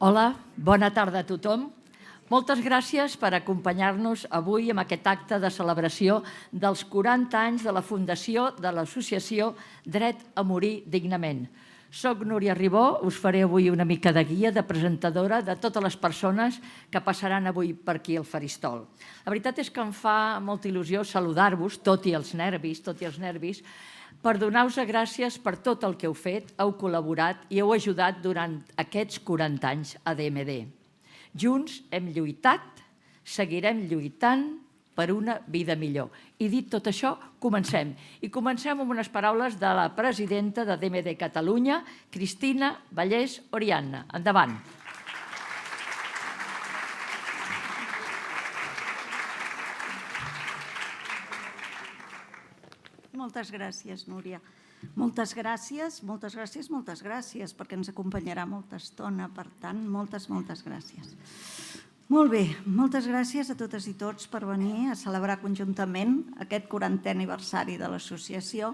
Hola, bona tarda a tothom. Moltes gràcies per acompanyar-nos avui en aquest acte de celebració dels 40 anys de la fundació de l'associació Dret a Morir Dignament. Soc Núria Ribó, us faré avui una mica de guia, de presentadora de totes les persones que passaran avui per aquí al faristol. La veritat és que em fa molta il·lusió saludar-vos, tot i els nervis, per donar-vos gràcies per tot el que heu fet, heu col·laborat i heu ajudat durant aquests 40 anys a DMD. Junts hem lluitat, seguirem lluitant per una vida millor. I dit tot això, comencem. I comencem amb unes paraules de la presidenta de DMD Catalunya, Cristina Vallès Oriana. Endavant. Moltes gràcies, Núria. Moltes gràcies, perquè ens acompanyarà molta estona. Per tant, moltes gràcies. Molt bé, moltes gràcies a totes i tots per venir a celebrar conjuntament aquest 40è aniversari de l'associació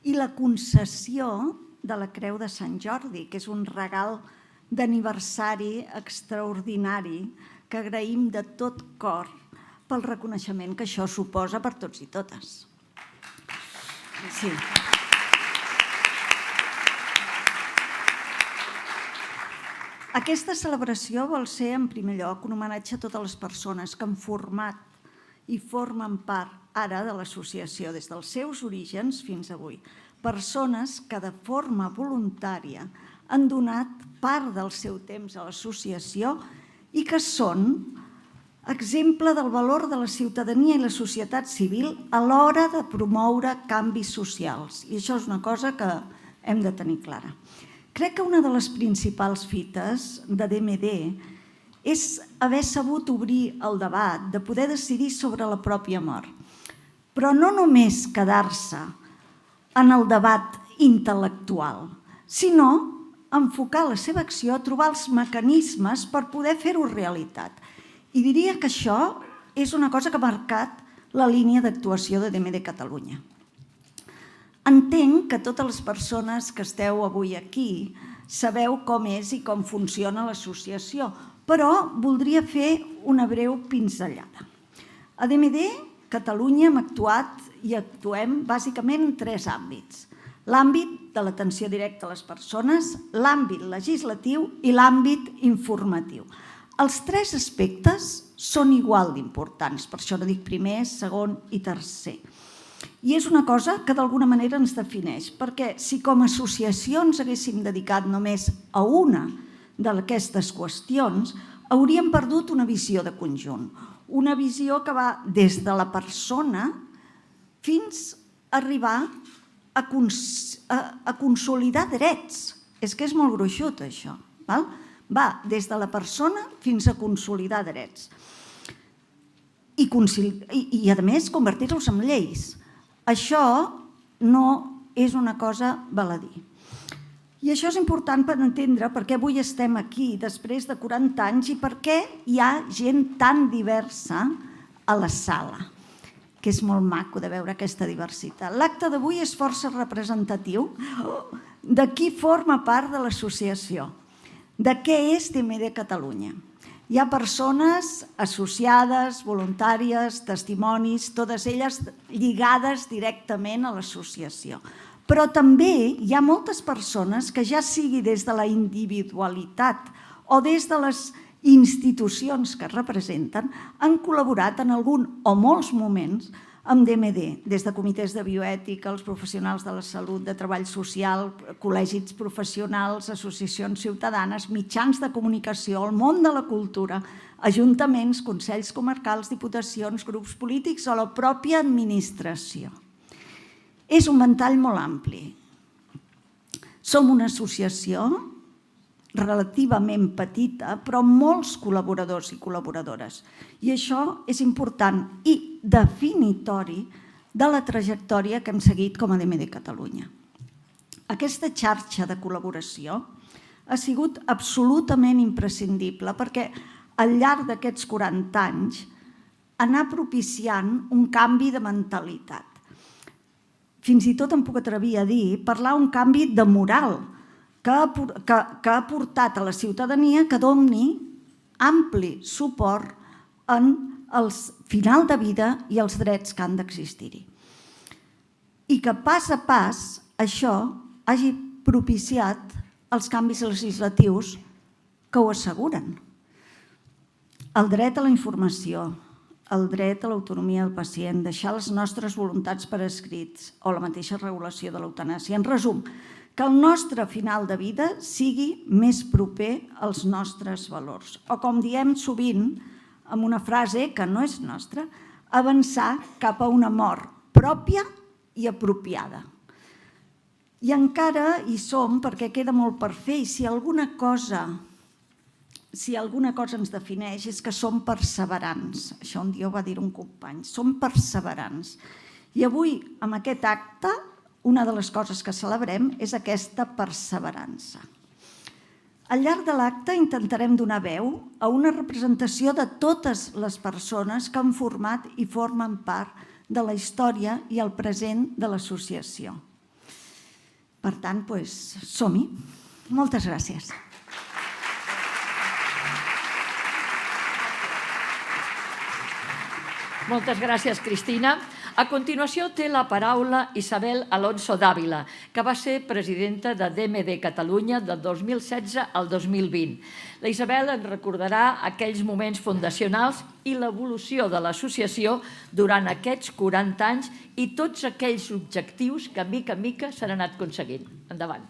i la concessió de la Creu de Sant Jordi, que és un regal d'aniversari extraordinari que agraïm de tot cor pel reconeixement que això suposa per tots i totes. Sí. Aquesta celebració vol ser, en primer lloc, un homenatge a totes les persones que han format i formen part ara de l'associació des dels seus orígens fins avui. Persones que de forma voluntària han donat part del seu temps a l'associació i que són exemple del valor de la ciutadania i la societat civil a l'hora de promoure canvis socials. I això és una cosa que hem de tenir clara. Crec que una de les principals fites de DMD és haver sabut obrir el debat, de poder decidir sobre la pròpia mort. Però no només quedar-se en el debat intel·lectual, sinó enfocar la seva acció a trobar els mecanismes per poder fer-ho realitat. I diria que això és una cosa que ha marcat la línia d'actuació de DMD Catalunya. Entenc que totes les persones que esteu avui aquí sabeu com és i com funciona l'associació, però voldria fer una breu pinzellada. A DMD Catalunya hem actuat i actuem bàsicament en 3 àmbits. L'àmbit de l'atenció directa a les persones, l'àmbit legislatiu i l'àmbit informatiu. Els 3 aspectes són igual d'importants, per això no dic primer, segon i tercer. I és una cosa que d'alguna manera ens defineix, perquè si com a associació ens haguéssim dedicat només a una d'aquestes qüestions, hauríem perdut una visió de conjunt, una visió que va des de la persona fins a arribar a consolidar drets. És que és molt gruixut, això. Va des de la persona fins a consolidar drets. I a més, convertir-los en lleis. Això no és una cosa baladí. I això és important per entendre per què avui estem aquí després de 40 anys i per què hi ha gent tan diversa a la sala, que és molt maco de veure aquesta diversitat. L'acte d'avui és força representatiu de qui forma part de l'associació, de què és DMD Catalunya. Hi ha persones associades, voluntàries, testimonis, totes elles lligades directament a l'associació. Però també hi ha moltes persones que ja sigui des de la individualitat o des de les institucions que representen han col·laborat en algun o molts moments amb DMD, des de comitès de bioètica, els professionals de la salut, de treball social, col·legis professionals, associacions ciutadanes, mitjans de comunicació, el món de la cultura, ajuntaments, consells comarcals, diputacions, grups polítics o la pròpia administració. És un ventall molt ampli. Som una associació relativament petita, però amb molts col·laboradors i col·laboradores. I això és important i definitori de la trajectòria que hem seguit com a DMD Catalunya. Aquesta xarxa de col·laboració ha sigut absolutament imprescindible perquè al llarg d'aquests 40 anys anar propiciant un canvi de mentalitat. Fins i tot em puc atrevir a dir, parlar un canvi de moral, que ha portat a la ciutadania que doni ampli suport en el final de vida i els drets que han d'existir-hi. I que pas a pas això hagi propiciat els canvis legislatius que ho asseguren. El dret a la informació, el dret a l'autonomia del pacient, deixar les nostres voluntats per escrits o la mateixa regulació de l'eutanàsia. En resum, que el nostre final de vida sigui més proper als nostres valors. O com diem sovint, amb una frase que no és nostra, avançar cap a una mort pròpia i apropiada. I encara hi som perquè queda molt per fer, i si alguna cosa ens defineix és que som perseverants. Això un dia ho va dir un company, som perseverants. I avui, amb aquest acte, una de les coses que celebrem és aquesta perseverança. Al llarg de l'acte intentarem donar veu a una representació de totes les persones que han format i formen part de la història i el present de l'associació. Per tant, som-hi. Moltes gràcies. Moltes gràcies, Cristina. A continuació té la paraula Isabel Alonso Dávila, que va ser presidenta de DMD Catalunya del 2016 al 2020. La Isabel ens recordarà aquells moments fundacionals i l'evolució de l'associació durant aquests 40 anys i tots aquells objectius que, mica en mica, s'han anat aconseguint. Endavant.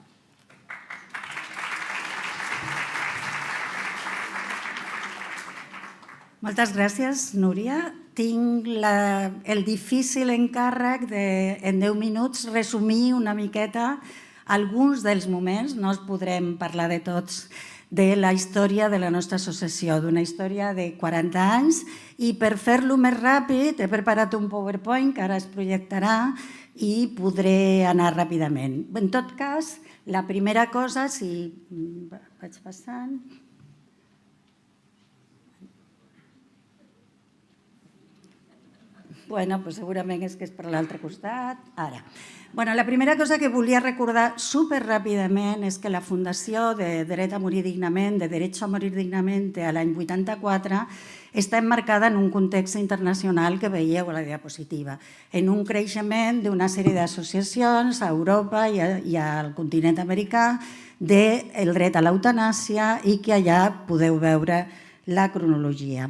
Moltes gràcies, Núria. Tinc el difícil encàrrec de, en 10 minuts, resumir una miqueta alguns dels moments, no es podrem parlar de tots, de la història de la nostra associació, d'una història de 40 anys, i per fer-lo més ràpid he preparat un PowerPoint que ara es projectarà i podré anar ràpidament. En tot cas, la primera cosa, si vaig passant... Bueno, segurament és que és per l'altre costat. Ara. La primera cosa que volia recordar superràpidament és que la Fundació de Dret a Morir Dignament, de Derecho a Morir Dignamente, a l'any 84, està emmarcada en un context internacional que veieu a la diapositiva, en un creixement d'una sèrie d'associacions a Europa i al continent americà del dret a l'eutanàsia i que allà podeu veure la cronologia.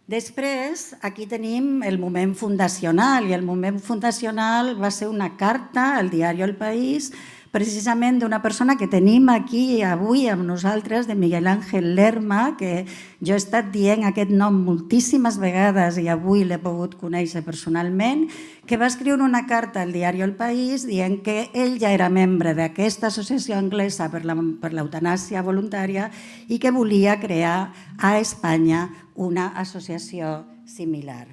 Després, aquí tenim el moment fundacional, i el moment fundacional va ser una carta al diari El País, precisament d'una persona que tenim aquí avui amb nosaltres, de Miguel Ángel Lerma, que jo he estat dient aquest nom moltíssimes vegades i avui l'he pogut conèixer personalment, que va escriure una carta al diari El País dient que ell ja era membre d'aquesta associació anglesa per l'eutanàsia voluntària i que volia crear a Espanya una associació similar.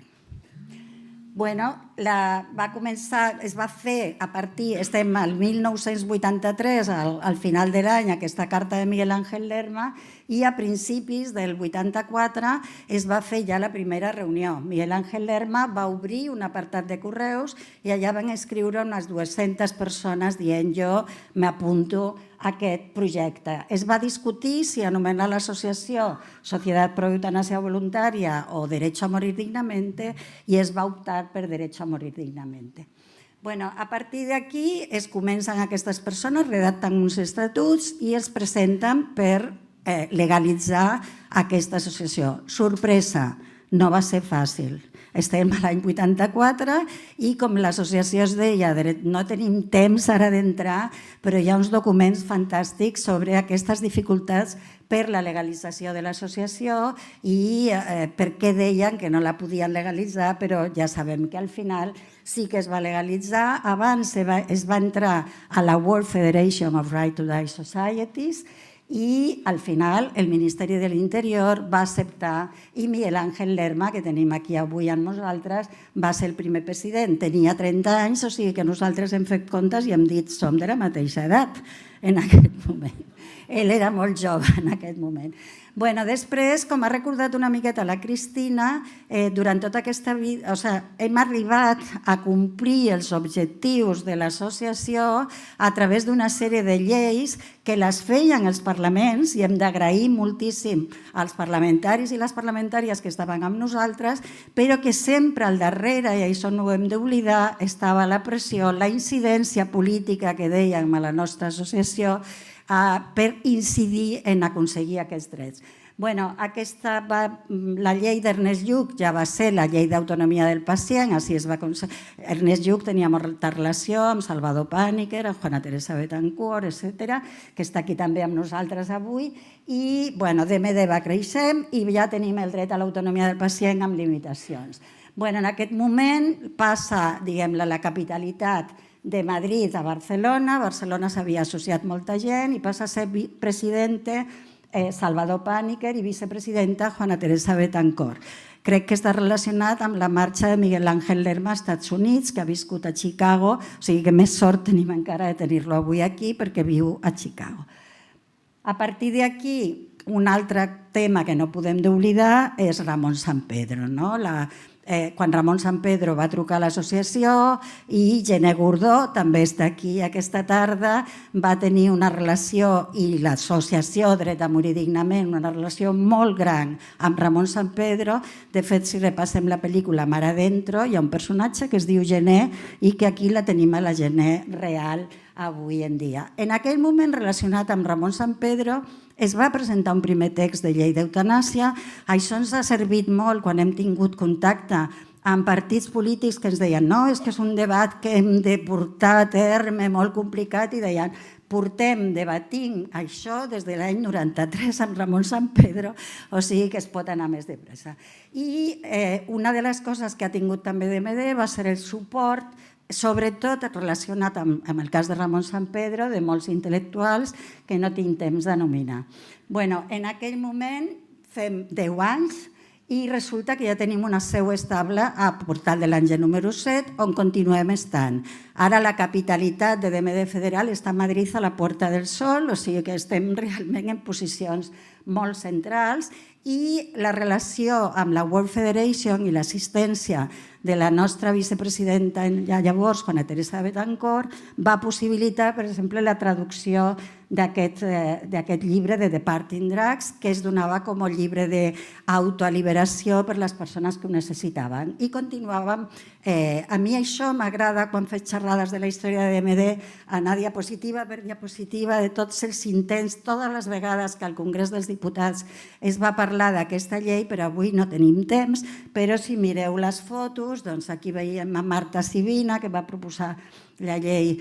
Va començar, es va fer a partir, estem al 1983, al final de l'any, aquesta carta de Miguel Ángel Lerma, i a principis del 84 es va fer ja la primera reunió. Miguel Ángel Lerma va obrir un apartat de correus i allà van escriure unes 200 persones dient jo m'apunto a aquest projecte. Es va discutir si anomenar l'associació Societat Pro Eutanàsia Voluntària o Derecho a Morir Dignamente i es va optar per Derecho a Morir Dignamente. A partir d'aquí es comencen aquestes persones, redacten uns estatuts i es presenten per legalitzar aquesta associació. Sorpresa, no va ser fàcil. Estem a l'any 84 i com l'associació es deia, no tenim temps ara d'entrar, però hi ha uns documents fantàstics sobre aquestes dificultats per la legalització de l'associació i per què deien que no la podien legalitzar, però ja sabem que al final sí que es va legalitzar. Abans es va entrar a la World Federation of Right to Die Societies i al final el Ministeri de l'Interior va acceptar i Miguel Ángel Lerma, que tenim aquí avui amb nosaltres, va ser el primer president. Tenia 30 anys, o sigui que nosaltres hem fet comptes i hem dit som de la mateixa edat. en aquest moment. Ell era molt jove en aquest moment. Bueno, després, com ha recordat una miqueta la Cristina, durant tota aquesta vida, hem arribat a complir els objectius de l'associació a través d'una sèrie de lleis que les feien els parlaments, i hem d'agrair moltíssim als parlamentaris i les parlamentàries que estaven amb nosaltres, però que sempre al darrere, i això no ho hem d'oblidar, estava la pressió, la incidència política que dèiem a la nostra associació, per incidir en aconseguir aquests drets. La llei d'Ernest Lluch ja va ser la llei d'autonomia del pacient, així es va aconseguir. Ernest Lluch tenia molta relació amb Salvador Pàniker, amb Juana Teresa Betancourt, etc., que està aquí també amb nosaltres avui, i DMD va creixent i ja tenim el dret a l'autonomia del pacient amb limitacions. En aquest moment passa, diguem-ne, la capitalitat de Madrid a Barcelona. A Barcelona s'havia associat molta gent i passa a ser presidente Salvador Pàniker i vicepresidenta Juana Teresa Betancourt. Crec que està relacionat amb la marxa de Miguel Ángel Lerma als Estats Units, que ha viscut a Chicago, o sigui que més sort tenim encara de tenir-lo avui aquí perquè viu a Chicago. A partir d'aquí, un altre tema que no podem d'oblidar és Ramon Sampedro, no? Quan Ramon Sampedro va trucar a l'associació i Gené Gordó també està aquí aquesta tarda, va tenir una relació, i l'associació Dret a Morir Dignament, una relació molt gran amb Ramon Sampedro. De fet, si repassem la pel·lícula Mar Adentro, hi ha un personatge que es diu Gené i que aquí la tenim a la Gené real avui en dia. En aquell moment, relacionat amb Ramon Sampedro, es va presentar un primer text de llei d'eutanàsia. Això ens ha servit molt quan hem tingut contacte amb partits polítics que ens deien no, és que és un debat que hem de portar a terme molt complicat, i deien debatint això des de l'any 93 amb Ramon Sampedro, o sigui que es pot anar més de pressa. I una de les coses que ha tingut també DMD va ser el suport, sobretot relacionat amb el cas de Ramon Sampedro, de molts intel·lectuals que no tinc temps de nominar. En aquell moment fem 10 anys i resulta que ja tenim una seu estable a Portal de l'Àngel número 7, on continuem estant. Ara la capitalitat de DMD Federal està a Madrid, a la Puerta del Sol, o sigui que estem realment en posicions molt centrals, i la relació amb la World Federation i l'assistència de la nostra vicepresidenta llavors, Juana Teresa Betancourt, va possibilitar, per exemple, la traducció d'aquest llibre de Departing Drugs, que es donava com a llibre d'autoalliberació per les persones que ho necessitaven. I continuàvem. A mi això m'agrada, quan faig xerrades de la història de DMD, anar diapositiva per diapositiva de tots els intents, totes les vegades que al Congrés dels Diputats es va parlar d'aquesta llei, però avui no tenim temps, però si mireu les fotos, doncs aquí veiem a Marta Sibina, que va proposar la llei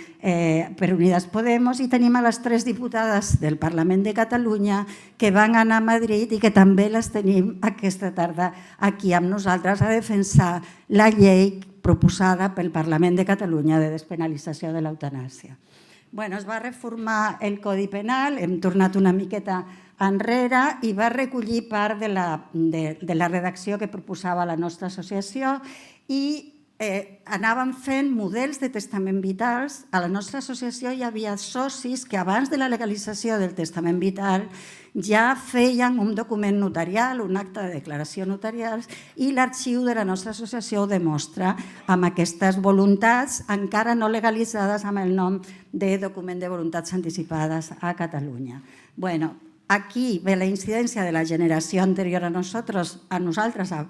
per Unidas Podemos, i tenim a les 3 diputades del Parlament de Catalunya que van anar a Madrid i que també les tenim aquesta tarda aquí amb nosaltres a defensar la llei proposada pel Parlament de Catalunya de despenalització de l'eutanàsia. Es va reformar el Codi Penal, hem tornat una miqueta enrere, i va recollir part de la redacció que proposava la nostra associació, i anàvem fent models de testament vitals. A la nostra associació hi havia socis que abans de la legalització del testament vital ja feien un document notarial, un acte de declaració notarial, i l'arxiu de la nostra associació ho demostra amb aquestes voluntats encara no legalitzades amb el nom de document de voluntats anticipades a Catalunya. Aquí ve la incidència de la generació anterior a nosaltres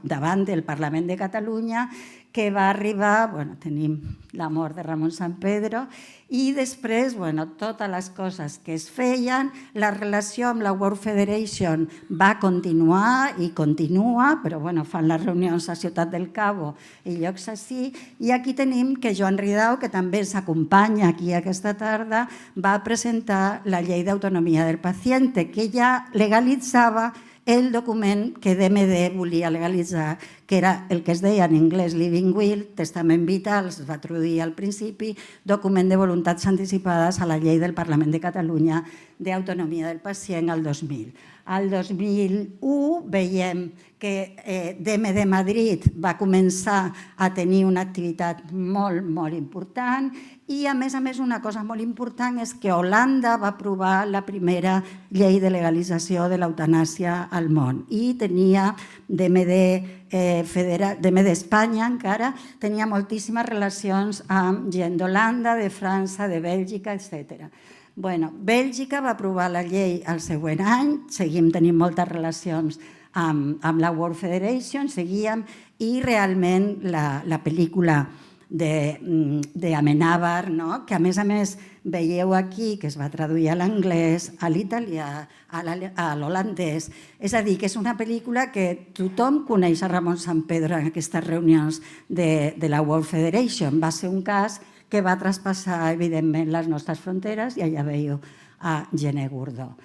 davant del Parlament de Catalunya, que va arribar, tenim la mort de Ramon Sampedro, i després totes les coses que es feien, la relació amb la World Federation va continuar i continua, però fan les reunions a Ciutat del Cabo i llocs així, i aquí tenim que Joan Ridao, que també ens acompanya aquí aquesta tarda, va presentar la llei d'autonomia del pacient, que ja legalitzava el document que DMD volia legalitzar, que era el que es deia en anglès Living Will, testament vital, es va traduir al principi, document de voluntats anticipades a la llei del Parlament de Catalunya d'autonomia del pacient al 2000. Al 2001 veiem que DMD Madrid va començar a tenir una activitat molt, molt important i, a més, una cosa molt important és que Holanda va aprovar la primera llei de legalització de l'eutanàsia al món i tenia DMD Espanya encara, tenia moltíssimes relacions amb gent d'Holanda, de França, de Bèlgica, etc. Bèlgica va aprovar la llei el següent any, seguim tenint moltes relacions amb la World Federation, seguíem, i realment la pel·lícula d'Amenábar, que a més veieu aquí que es va traduir a l'anglès, a l'italià, a l'holandès, és a dir, que és una pel·lícula que tothom coneix a Ramon Sampedro en aquestes reunions de la World Federation. Va ser un cas que va traspassar, evidentment, les nostres fronteres, i allà veieu a Gené Gordó.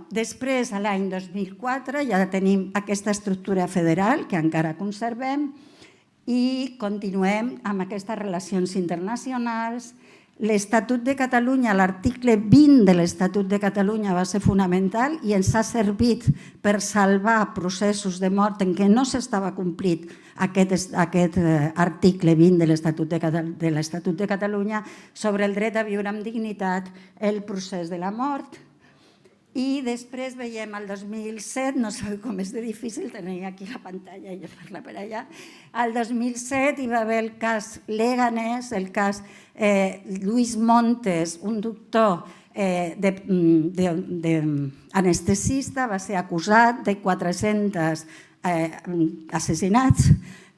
Després, a l'any 2004, ja tenim aquesta estructura federal que encara conservem i continuem amb aquestes relacions internacionals. L'Estatut de Catalunya, l'article 20 de l'Estatut de Catalunya va ser fonamental i ens ha servit per salvar processos de mort en què no s'estava complint aquest article 20 de l'Estatut de Catalunya sobre el dret a viure amb dignitat el procés de la mort. I després veiem el 2007, no sabeu com és de difícil tenir aquí la pantalla i parlar per allà, el 2007 hi va haver el cas Leganés, el cas Luis Montes, un doctor anestesista, va ser acusat de 400 assassinats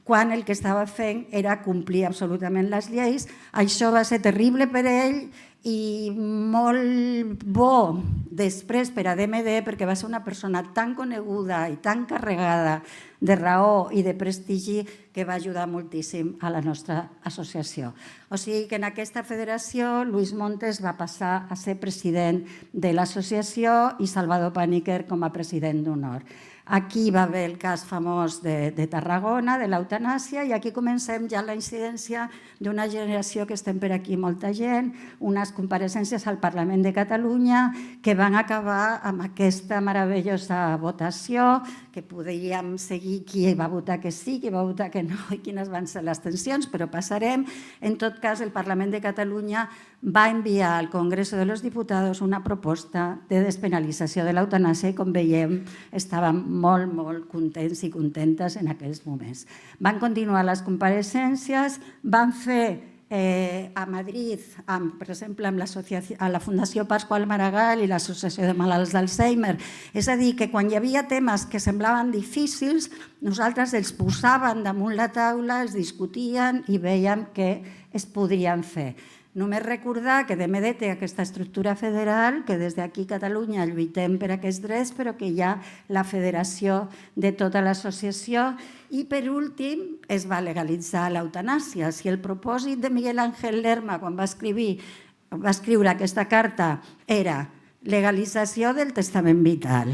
quan el que estava fent era complir absolutament les lleis. Això va ser terrible per ell i molt bo després per a DMD, perquè va ser una persona tan coneguda i tan carregada de raó i de prestigi que va ajudar moltíssim a la nostra associació. O sigui que en aquesta federació Luis Montes va passar a ser president de l'associació i Salvador Paniker com a president d'honor. Aquí va haver el cas famós de Tarragona, de l'eutanàsia, i aquí comencem ja la incidència d'una generació que estem per aquí molta gent, unes compareixences al Parlament de Catalunya que van acabar amb aquesta meravellosa votació, que podríem seguir qui va votar que sí, qui va votar que no i quines van ser les tensions, però passarem. En tot cas, el Parlament de Catalunya va enviar al Congreso de los Diputados una proposta de despenalització de l'eutanàsia i, com veiem, estàvem molt, molt contents i contentes en aquells moments. Van continuar les compareixences, van fer a Madrid, per exemple, amb la Fundació Pasqual Maragall i l'Associació de Malalts d'Alzheimer. És a dir, que quan hi havia temes que semblaven difícils, nosaltres els posàvem damunt la taula, els discutien i veiem que es podrien fer. Només recordar que DMD té aquesta estructura federal, que des d'aquí a Catalunya lluitem per aquests drets, però que hi ha la federació de tota l'associació. I, per últim, es va legalitzar l'eutanàsia. Si el propòsit de Miguel Ángel Lerma, quan va escriure aquesta carta, era legalització del testament vital,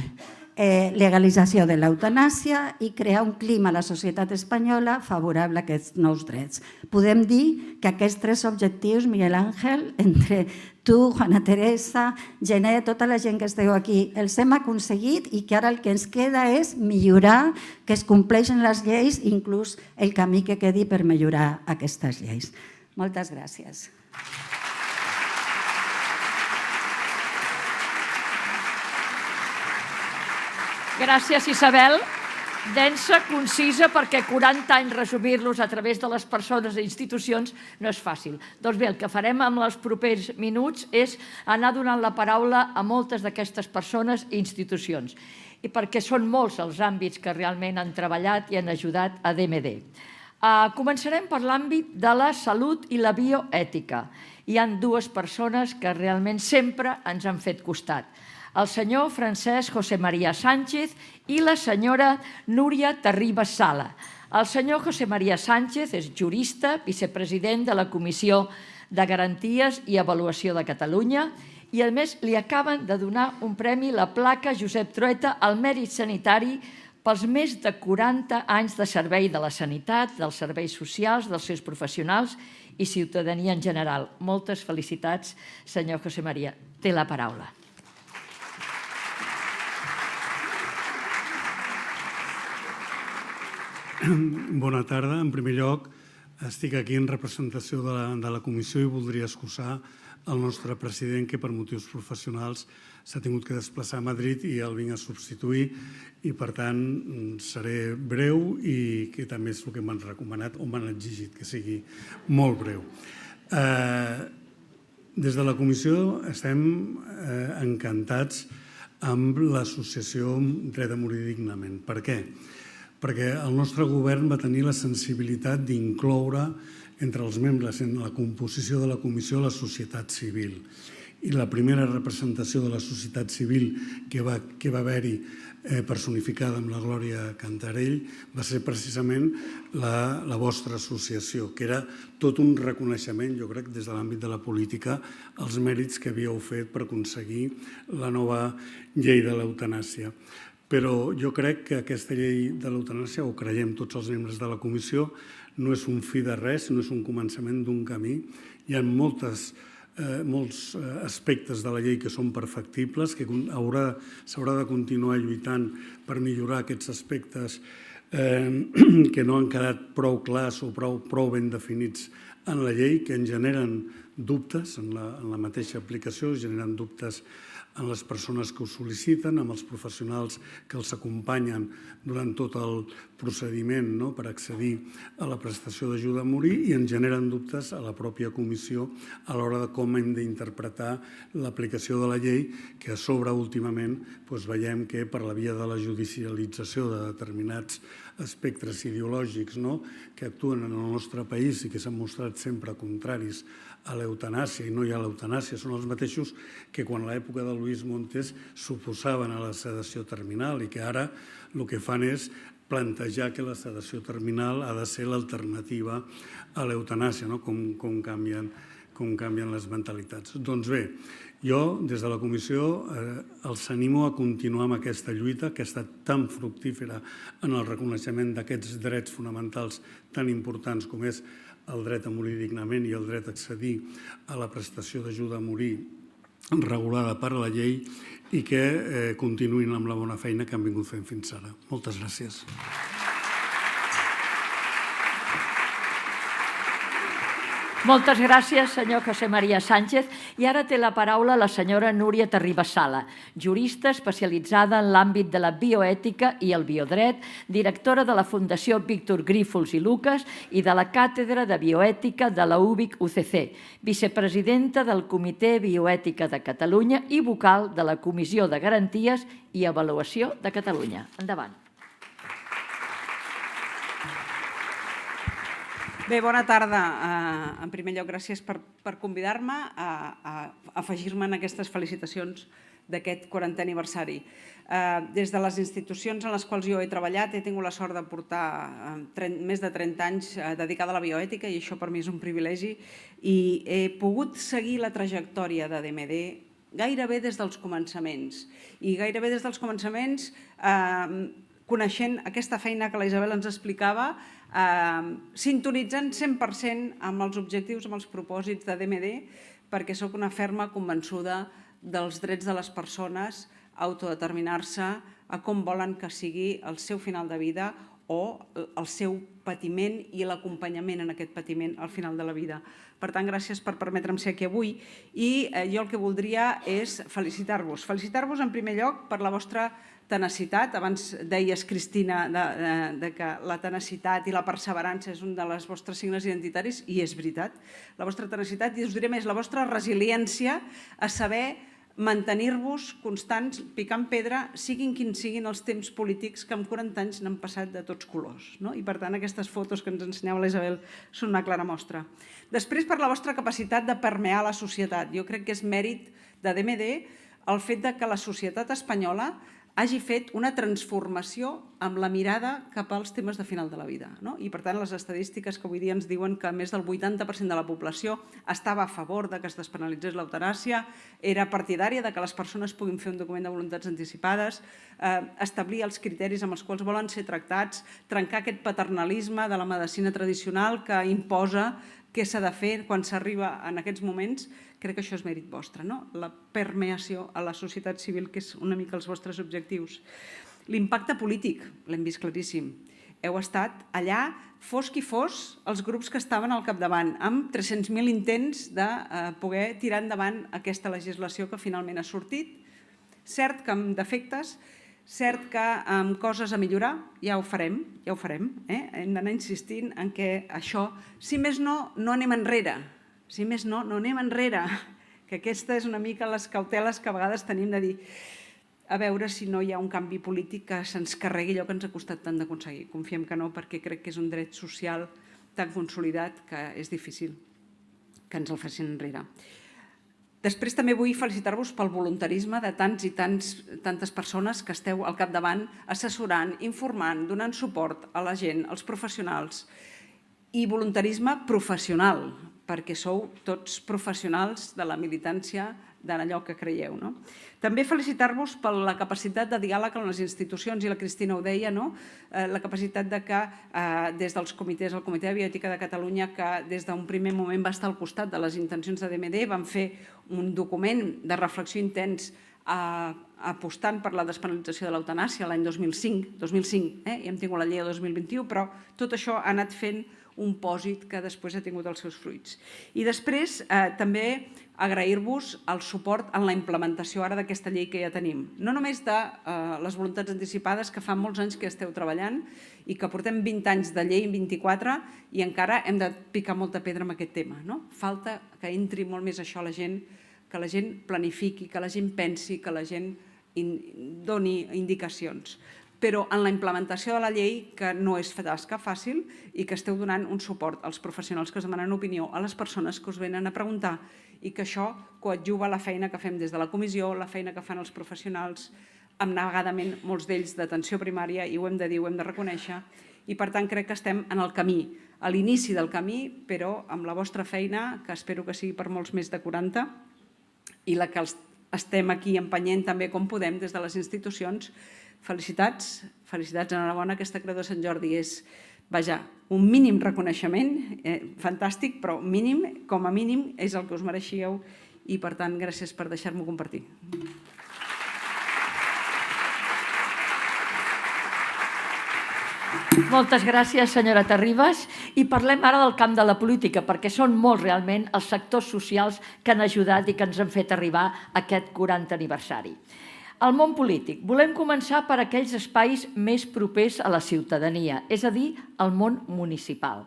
legalització de l'eutanàsia i crear un clima a la societat espanyola favorable a aquests nous drets. Podem dir que aquests tres objectius, Miguel Ángel, entre tu, Juana Teresa, Gené, tota la gent que esteu aquí, els hem aconseguit i que ara el que ens queda és millorar, que es compleixen les lleis, inclús el camí que quedi per millorar aquestes lleis. Moltes gràcies. Gràcies, Isabel. Densa, concisa, perquè 40 anys resumir-los a través de les persones i institucions no és fàcil. Doncs bé, el que farem en els propers minuts és anar donant la paraula a moltes d'aquestes persones i institucions, i perquè són molts els àmbits que realment han treballat i han ajudat a DMD. Començarem per l'àmbit de la salut i la bioètica. Hi ha dues persones que realment sempre ens han fet costat: el senyor Francesc José María Sánchez i la senyora Núria Terribas Sala. El senyor José María Sánchez és jurista, vicepresident de la Comissió de Garanties i Avaluació de Catalunya, i a més li acaben de donar un premi, la placa Josep Trueta, al mèrit sanitari pels més de 40 anys de servei de la sanitat, dels serveis socials, dels seus professionals i ciutadania en general. Moltes felicitats, senyor José María. Té la paraula. Bona tarda. En primer lloc, estic aquí en representació de la comissió i voldria excusar el nostre president, que per motius professionals s'ha tingut que desplaçar a Madrid i el vinc a substituir i, per tant, seré breu i que també és el que m'han recomanat o m'han exigit que sigui molt breu. Des de la comissió estem encantats amb l'associació Dret a Morir Dignament. Per què? Perquè el nostre govern va tenir la sensibilitat d'incloure entre els membres en la composició de la comissió la societat civil. I la primera representació de la societat civil que va haver-hi personificada amb la Glòria Cantarell va ser precisament la vostra associació, que era tot un reconeixement, jo crec, des de l'àmbit de la política, als mèrits que havíeu fet per aconseguir la nova llei de l'eutanàsia. Però jo crec que aquesta llei de l'eutanàsia, ho creiem tots els membres de la comissió, no és un fi de res, no és un començament d'un camí. Hi ha molts aspectes de la llei que són perfectibles, que s'haurà de continuar lluitant per millorar aquests aspectes que no han quedat prou clars o prou ben definits en la llei, que en generen dubtes en la mateixa aplicació, generen dubtes en les persones que ho sol·liciten, amb els professionals que els acompanyen durant tot el procediment per accedir a la prestació d'ajuda a morir i en generen dubtes a la pròpia comissió a l'hora de com hem d'interpretar l'aplicació de la llei, que a sobre últimament veiem que per la via de la judicialització de determinats espectres ideològics que actuen en el nostre país i que s'han mostrat sempre contraris a l'eutanàsia, i no hi ha l'eutanàsia, són els mateixos que quan a l'època de Luis Montes s'oposaven a la sedació terminal i que ara el que fan és plantejar que la sedació terminal ha de ser l'alternativa a l'eutanàsia, com canvien les mentalitats. Doncs bé, jo des de la comissió els animo a continuar amb aquesta lluita que ha estat tan fructífera en el reconeixement d'aquests drets fonamentals tan importants com és el dret a morir dignament i el dret a accedir a la prestació d'ajuda a morir regulada per la llei i que continuïn amb la bona feina que han vingut fent fins ara. Moltes gràcies. Moltes gràcies, senyor José María Sánchez. I ara té la paraula la senyora Núria Terribas-Sala, jurista especialitzada en l'àmbit de la bioètica i el biodret, directora de la Fundació Víctor Grífols i Lucas i de la Càtedra de Bioètica de la UVic UCC, vicepresidenta del Comitè Bioètica de Catalunya i vocal de la Comissió de Garanties i Avaluació de Catalunya. Endavant. Bé, bona tarda. En primer lloc, gràcies per convidar-me a afegir-me en aquestes felicitacions d'aquest 40è aniversari. Des de les institucions en les quals jo he treballat he tingut la sort de portar més de 30 anys dedicada a la bioètica i això per mi és un privilegi i he pogut seguir la trajectòria de DMD gairebé des dels començaments i gairebé des dels començaments coneixent aquesta feina que la Isabel ens explicava, sintonitzant 100% amb els objectius, amb els propòsits de DMD, perquè sóc una ferma convençuda dels drets de les persones a autodeterminar-se a com volen que sigui el seu final de vida o el seu patiment i l'acompanyament en aquest patiment al final de la vida. Per tant, gràcies per permetre'm ser aquí avui i jo el que voldria és felicitar-vos. Felicitar-vos en primer lloc per la vostra tenacitat. Abans deies, Cristina, que la tenacitat i la perseverança és un dels vostres signes identitaris i és veritat. La vostra tenacitat i us diré més, la vostra resiliència a saber mantenir-vos constants, picant pedra, siguin quins siguin els temps polítics que en 40 anys n'han passat de tots colors. I per tant aquestes fotos que ens ensenyava la Isabel són una clara mostra. Després per la vostra capacitat de permear la societat. Jo crec que és mèrit de DMD el fet que la societat espanyola hagi fet una transformació amb la mirada cap als temes de final de la vida. I, per tant, les estadístiques que avui dia ens diuen que més del 80% de la població estava a favor de que es despenalitzés l'eutanàsia, era partidària de que les persones puguin fer un document de voluntats anticipades, establir els criteris amb els quals volen ser tractats, trencar aquest paternalisme de la medicina tradicional que imposa què s'ha de fer quan s'arriba en aquests moments. Crec que això és mèrit vostre, la permeació a la societat civil, que és una mica els vostres objectius. L'impacte polític, l'hem vist claríssim. Heu estat allà, fos qui fos, els grups que estaven al capdavant, amb 300.000 intents de poder tirar endavant aquesta legislació que finalment ha sortit. Cert que amb defectes, cert que amb coses a millorar, ja ho farem. Hem d'anar insistint en que això, si més no, no anem enrere. Si més no, no anem enrere. Que aquesta és una mica les cauteles que a vegades tenim de dir a veure si no hi ha un canvi polític que se'ns carregui allò que ens ha costat tant d'aconseguir. Confiem que no, perquè crec que és un dret social tan consolidat que és difícil que ens el facin enrere. Després també vull felicitar-vos pel voluntarisme de tants i tantes persones que esteu al capdavant assessorant, informant, donant suport a la gent, als professionals. I voluntarisme professional, perquè sou tots professionals de la militància d'allò que creieu. També felicitar-vos per la capacitat de diàleg amb les institucions, i la Cristina ho deia, la capacitat de que des dels comitès, el Comitè de Bioètica de Catalunya, que des d'un primer moment va estar al costat de les intencions de DMD, van fer un document de reflexió intens apostant per la despenalització de l'eutanàsia l'any 2005, i hem tingut la llei de 2021, però tot això ha anat fent un pòsit que després ha tingut els seus fruits. I després també agrair-vos el suport en la implementació ara d'aquesta llei que ja tenim. No només de les voluntats anticipades, que fa molts anys que esteu treballant i que portem 20 anys de llei, 24, i encara hem de picar molta pedra amb aquest tema. Falta que entri molt més això a la gent, que la gent planifiqui, que la gent pensi, que la gent doni indicacions. Però en la implementació de la llei, que no és tasca fàcil, i que esteu donant un suport als professionals que us demanen opinió, a les persones que us venen a preguntar, i que això coadjuva la feina que fem des de la comissió, la feina que fan els professionals, abnegadament molts d'ells d'atenció primària, i ho hem de dir, ho hem de reconèixer, i per tant crec que estem en el camí, a l'inici del camí, però amb la vostra feina, que espero que sigui per molts més de 40, i la que estem aquí empenyent també com podem des de les institucions. Felicitats, enhorabona, aquesta Creu de Sant Jordi és, vaja, un mínim reconeixement, fantàstic, però mínim, com a mínim, és el que us mereixíeu, i per tant, gràcies per deixar-m'ho compartir. Moltes gràcies, senyora Terribas. I parlem ara del camp de la política, perquè són molts realment els sectors socials que han ajudat i que ens han fet arribar a aquest 40 aniversari. El món polític. Volem començar per aquells espais més propers a la ciutadania, és a dir, el món municipal.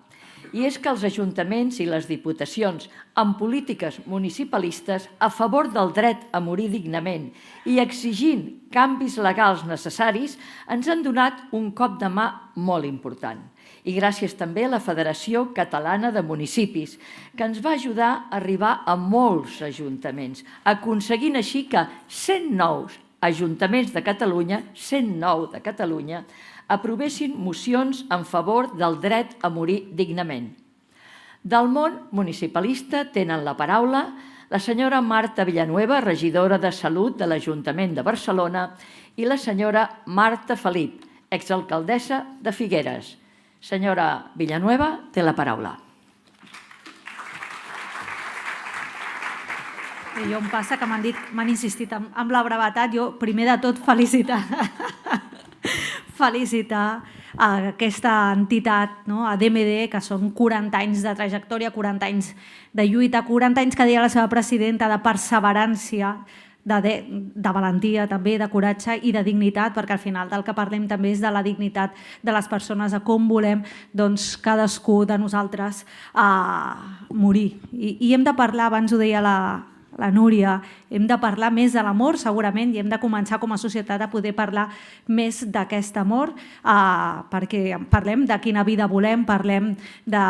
I és que els ajuntaments i les diputacions, amb polítiques municipalistes a favor del dret a morir dignament i exigint canvis legals necessaris, ens han donat un cop de mà molt important. I gràcies també a la Federació Catalana de Municipis, que ens va ajudar a arribar a molts ajuntaments, aconseguint així que 109 ajuntaments de Catalunya, 109 de Catalunya, aprovessin mocions en favor del dret a morir dignament. Del món municipalista tenen la paraula la senyora Marta Villanueva, regidora de Salut de l'Ajuntament de Barcelona, i la senyora Marta Felip, exalcaldessa de Figueres. Senyora Villanueva, té la paraula. Jo em passa que m'han insistit amb la brevetat. Jo, primer de tot, felicitar aquesta entitat, a DMD, que són 40 anys de trajectòria, 40 anys de lluita, 40 anys que deia la seva presidenta de perseverància, de valentia també, de coratge i de dignitat, perquè al final del que parlem també és de la dignitat de les persones, a com volem cadascú de nosaltres morir. I hem de parlar, abans ho deia la Núria, hem de parlar més de l'amor segurament i hem de començar com a societat a poder parlar més d'aquest amor perquè parlem de quina vida volem, parlem de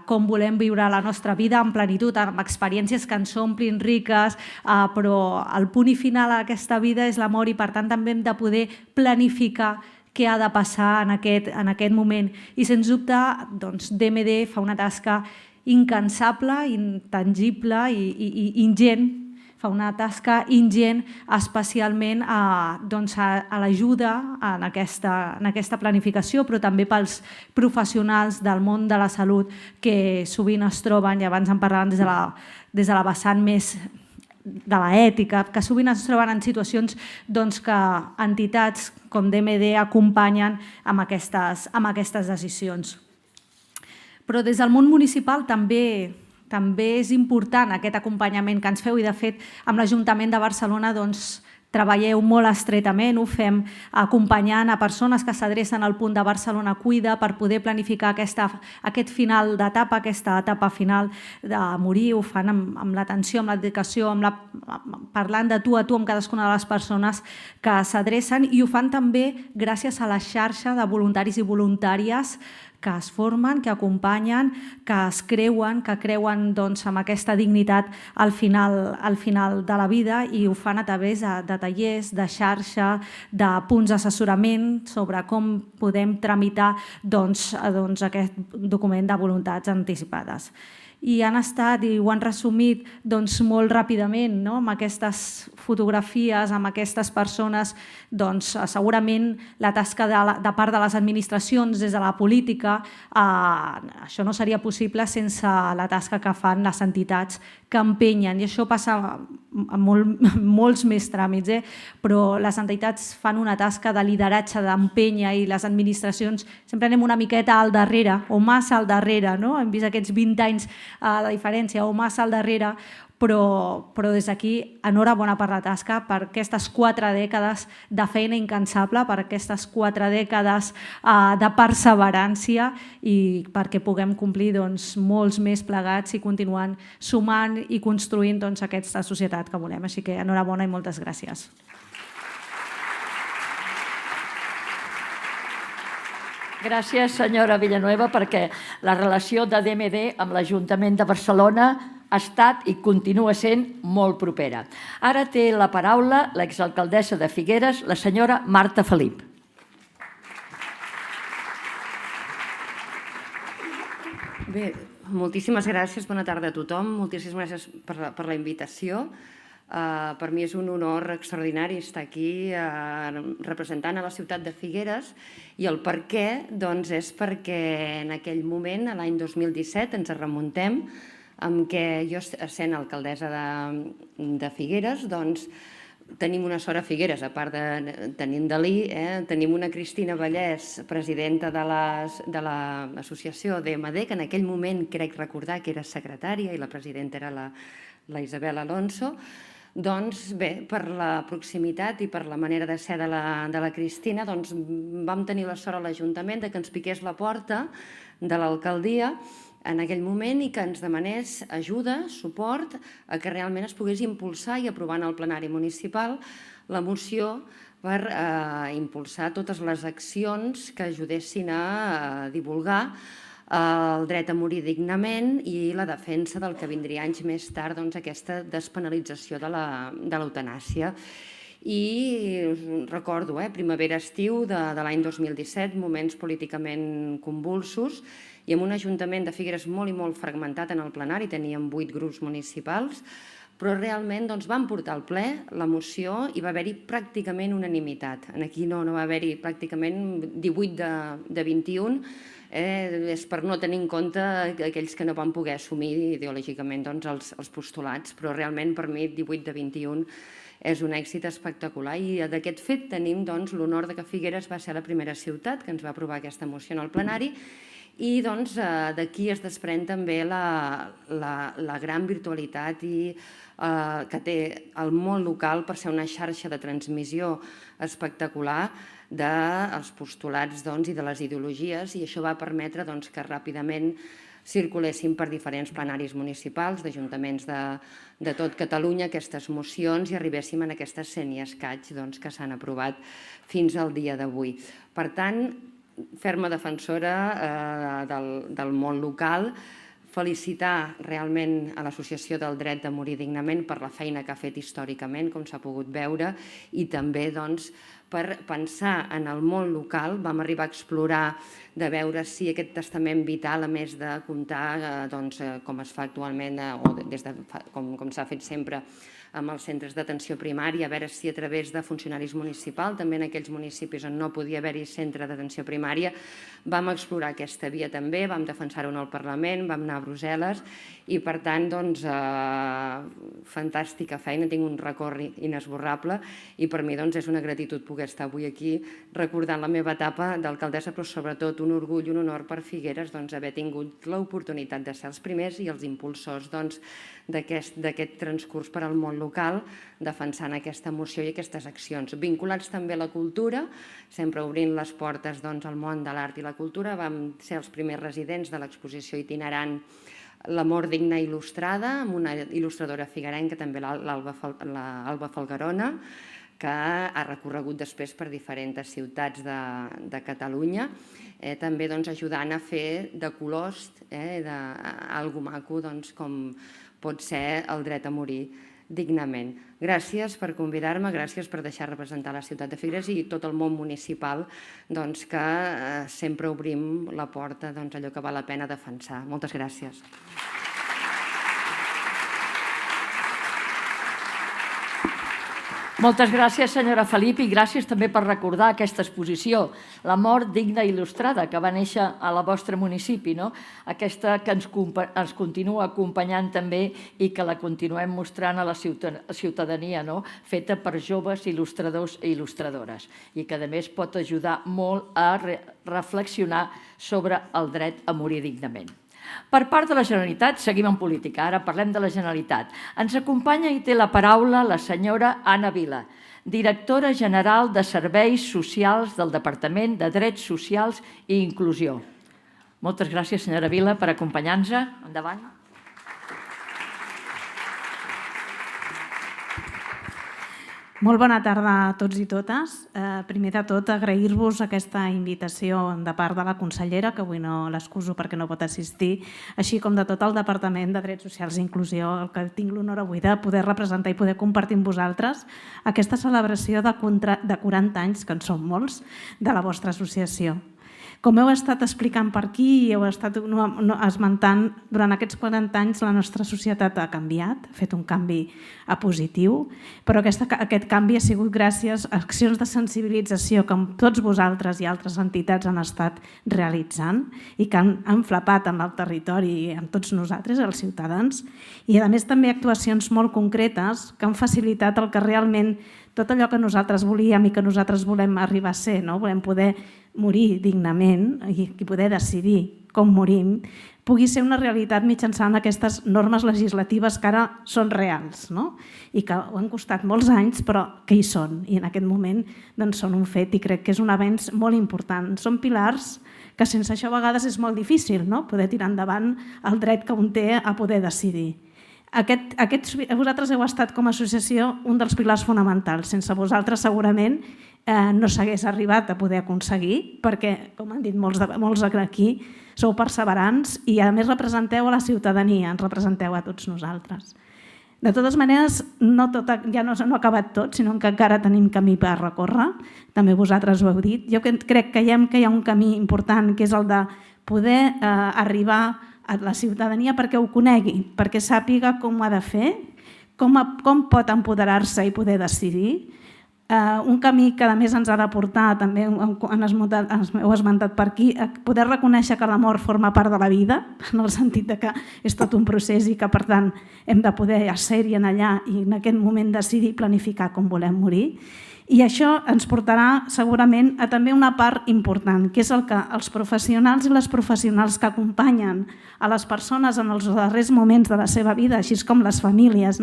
com volem viure la nostra vida en plenitud, amb experiències que ens omplin riques, però el punt i final d'aquesta vida és l'amor i per tant també hem de poder planificar què ha de passar en aquest moment. I sens dubte DMD fa una tasca incansable, intangible i ingent, fa una tasca ingent especialment a l'ajuda en aquesta planificació, però també pels professionals del món de la salut que sovint es troben, i abans en parlàvem des de la vessant més de l'ètica, que sovint es troben en situacions que entitats com DMD acompanyen amb aquestes decisions. Però des del món municipal també és important aquest acompanyament que ens feu i, de fet, amb l'Ajuntament de Barcelona treballeu molt estretament, ho fem acompanyant a persones que s'adrecen al punt de Barcelona Cuida per poder planificar aquest final d'etapa, aquesta etapa final de morir, ho fan amb l'atenció, amb la dedicació, parlant de tu a tu amb cadascuna de les persones que s'adrecen i ho fan també gràcies a la xarxa de voluntaris i voluntàries que es formen, que acompanyen, que es creuen, amb aquesta dignitat al final de la vida i ho fan a través de tallers, de xarxa, de punts d'assessorament sobre com podem tramitar aquest document de voluntats anticipades. I han estat, i ho han resumit molt ràpidament, amb aquestes fotografies, amb aquestes persones, segurament la tasca de part de les administracions des de la política, això no seria possible sense la tasca que fan les entitats que empenyen, i això passa amb molts més tràmits, però les entitats fan una tasca de lideratge, d'empenya, i les administracions sempre anem una miqueta al darrere, o massa al darrere, hem vist aquests 20 anys de diferència, o massa al darrere, però des d'aquí, enhorabona per la tasca, per aquestes 4 dècades de feina incansable, per aquestes 4 dècades de perseverància i perquè puguem complir molts més plegats i continuant sumant i construint aquesta societat que volem. Així que enhorabona i moltes gràcies. Gràcies, senyora Villanueva, perquè la relació de DMD amb l'Ajuntament de Barcelona ha estat i continua sent molt propera. Ara té la paraula l'exalcaldessa de Figueres, la senyora Marta Felip. Bé, moltíssimes gràcies, bona tarda a tothom, moltíssimes gràcies per la invitació. Per mi és un honor extraordinari estar aquí representant a la ciutat de Figueres i el per què és perquè en aquell moment, l'any 2017, ens remuntem amb què jo, sent alcaldessa de Figueres, tenim una sort a Figueres, a part de tenir en Dalí, tenim una Cristina Vallès, presidenta de l'associació DMD, que en aquell moment crec recordar que era secretària i la presidenta era la Isabel Alonso. Doncs bé, per la proximitat i per la manera de ser de la Cristina, vam tenir la sort a l'Ajuntament que ens piqués la porta de l'alcaldia en aquell moment i que ens demanés ajuda, suport, a que realment es pogués impulsar i aprovar en el plenari municipal la moció per impulsar totes les accions que ajudessin a divulgar el dret a morir dignament i la defensa del que vindria anys més tard, aquesta despenalització de l'eutanàsia. I us recordo, primavera-estiu de l'any 2017, moments políticament convulsos, i amb un ajuntament de Figueres molt i molt fragmentat en el plenari, teníem 8 grups municipals, però realment vam portar al ple la moció i va haver-hi pràcticament unanimitat. Aquí no va haver-hi pràcticament 18 de 21, és per no tenir en compte aquells que no van poder assumir ideològicament els postulats, però realment per mi 18 de 21 és un èxit espectacular i d'aquest fet tenim l'honor que Figueres va ser la primera ciutat que ens va aprovar aquesta moció en el plenari i d'aquí es desprèn també la gran virtualitat que té el món local per ser una xarxa de transmissió espectacular dels postulats i de les ideologies, i això va permetre que ràpidament circulessin per diferents plenaris municipals d'ajuntaments de tot Catalunya aquestes mocions i arribéssim a aquestes 100 i escaig que s'han aprovat fins al dia d'avui. Per tant, ferma defensora del món local, felicitar realment a l'Associació del Dret a Morir Dignament per la feina que ha fet històricament, com s'ha pogut veure, i també per pensar en el món local. Vam arribar a explorar de veure si aquest testament vital, a més de comptar com es fa actualment o com s'ha fet sempre amb els centres d'atenció primària, a veure si a través de funcionaris municipals, també en aquells municipis on no podia haver-hi centre d'atenció primària, vam explorar aquesta via també, vam defensar-ho al Parlament, vam anar a Brussel·les i, per tant, fantàstica feina, tinc un record inesborrable i per mi és una gratitud poder estar avui aquí recordant la meva etapa d'alcaldessa, però sobretot un orgull i un honor per Figueres haver tingut l'oportunitat de ser els primers i els impulsors d'aquest transcurs per al món local, defensant aquesta moció i aquestes accions. Vinculats també a la cultura, sempre obrint les portes al món de l'art i la cultura, vam ser els primers residents de l'exposició itinerant L'amor digna il·lustrada, amb una il·lustradora figuerenca, també l'Alba Falgarona, que ha recorregut després per diferents ciutats de Catalunya, també ajudant a fer de colost d'alguna maco com pot ser el dret a morir dignament. Gràcies per convidar-me, gràcies per deixar representar la ciutat de Figueres i tot el món municipal que sempre obrim la porta a allò que val la pena defensar. Moltes gràcies. Moltes gràcies, senyora Felip, i gràcies també per recordar aquesta exposició, La mort digna il·lustrada, que va néixer al vostre municipi, aquesta que ens continua acompanyant també i que la continuem mostrant a la ciutadania, feta per joves il·lustradors i il·lustradores, i que a més pot ajudar molt a reflexionar sobre el dret a morir dignament. Per part de la Generalitat, seguim en política, ara parlem de la Generalitat. Ens acompanya i té la paraula la senyora Anna Vila, directora general de Serveis Socials del Departament de Drets Socials i Inclusió. Moltes gràcies, senyora Vila, per acompanyar-nos. Endavant. Molt bona tarda a tots i totes. Primer de tot, agrair-vos aquesta invitació de part de la consellera, que avui no l'excuso perquè no pot assistir, així com de tot el Departament de Drets Socials i Inclusió, el que tinc l'honor avui de poder representar i poder compartir amb vosaltres aquesta celebració de 40 anys, que en són molts, de la vostra associació. Com heu estat explicant per aquí i heu estat esmentant, durant aquests 40 anys la nostra societat ha canviat, ha fet un canvi a positiu, però aquest canvi ha sigut gràcies a accions de sensibilització que tots vosaltres i altres entitats han estat realitzant i que han flapat amb el territori i amb tots nosaltres, els ciutadans, i a més també actuacions molt concretes que han facilitat el que realment tot allò que nosaltres volíem i que nosaltres volem arribar a ser, volem poder morir dignament i poder decidir com morim, pugui ser una realitat mitjançant aquestes normes legislatives que ara són reals i que han costat molts anys però que hi són i en aquest moment són un fet i crec que és un avenç molt important. Són pilars que sense això a vegades és molt difícil poder tirar endavant el dret que un té a poder decidir. Vosaltres heu estat com a associació un dels pilars fonamentals. Sense vosaltres segurament no s'hagués arribat a poder aconseguir perquè, com han dit molts aquí, sou perseverants i a més representeu a la ciutadania, ens representeu a tots nosaltres. De totes maneres, ja no ha acabat tot, sinó que encara tenim camí per recórrer, també vosaltres ho heu dit. Jo crec que hi ha un camí important que és el de poder arribar a la ciutadania perquè ho conegui, perquè sàpiga com ho ha de fer, com pot empoderar-se i poder decidir. Un camí que a més ens ha de portar, també heu esmentat per aquí, a poder reconèixer que la mort forma part de la vida, en el sentit que és tot un procés i que per tant hem de poder ser-hi allà i en aquest moment decidir planificar com volem morir. I això ens portarà segurament a també una part important, que és el que els professionals i les professionals que acompanyen a les persones en els darrers moments de la seva vida, així com les famílies,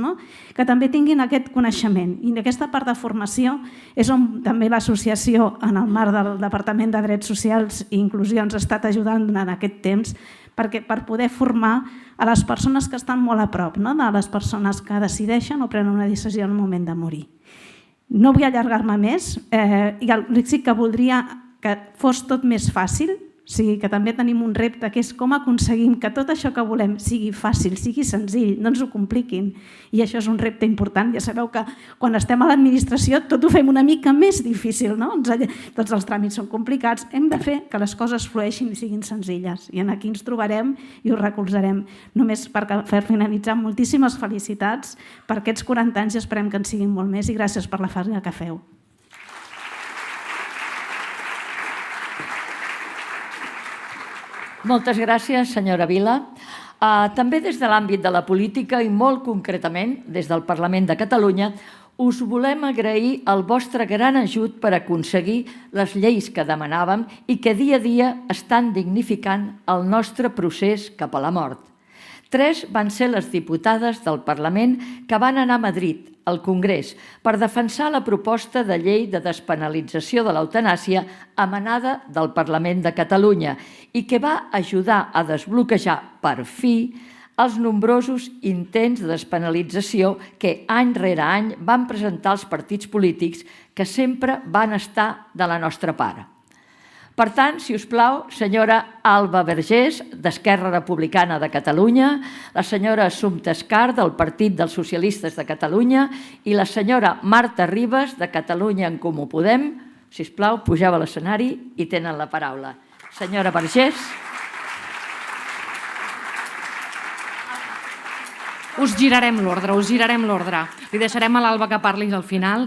que també tinguin aquest coneixement. I aquesta part de formació és on també l'associació, en el marc del Departament de Drets Socials i Inclusió, ens ha estat ajudant durant aquest temps per poder formar a les persones que estan molt a prop, no? De les persones que decideixen o prenen una decisió en el moment de morir. No vull allargar-me més, i sí que voldria que fos tot més fàcil, o sigui que també tenim un repte que és com aconseguim que tot això que volem sigui fàcil, sigui senzill, no ens ho compliquin. I això és un repte important. Ja sabeu que quan estem a l'administració tot ho fem una mica més difícil, no? Tots els tràmits són complicats. Hem de fer que les coses flueixin i siguin senzilles. I aquí ens trobarem i us recolzarem. Només per finalitzar, moltíssimes felicitats per aquests 40 anys i esperem que en siguin molt més i gràcies per la feina que feu. Moltes gràcies, senyora Vila. També des de l'àmbit de la política i molt concretament des del Parlament de Catalunya us volem agrair el vostre gran ajut per aconseguir les lleis que demanàvem i que dia a dia estan dignificant el nostre procés cap a la mort. 3 van ser les diputades del Parlament que van anar a Madrid, al Congrés, per defensar la proposta de llei de despenalització de l'eutanàsia emanada del Parlament de Catalunya i que va ajudar a desbloquejar, per fi, els nombrosos intents de despenalització que any rere any van presentar els partits polítics que sempre van estar de la nostra part. Per tant, si us plau, senyora Alba Vergés, d'Esquerra Republicana de Catalunya, la senyora Assumpta Escar, del Partit dels Socialistes de Catalunya, i la senyora Marta Ribas, de Catalunya en Comú Podem, si us plau, pugeu a l'escenari i tenen la paraula. Senyora Vergés. Us girarem l'ordre, us girarem l'ordre. Li deixarem a l'Alba que parli al final.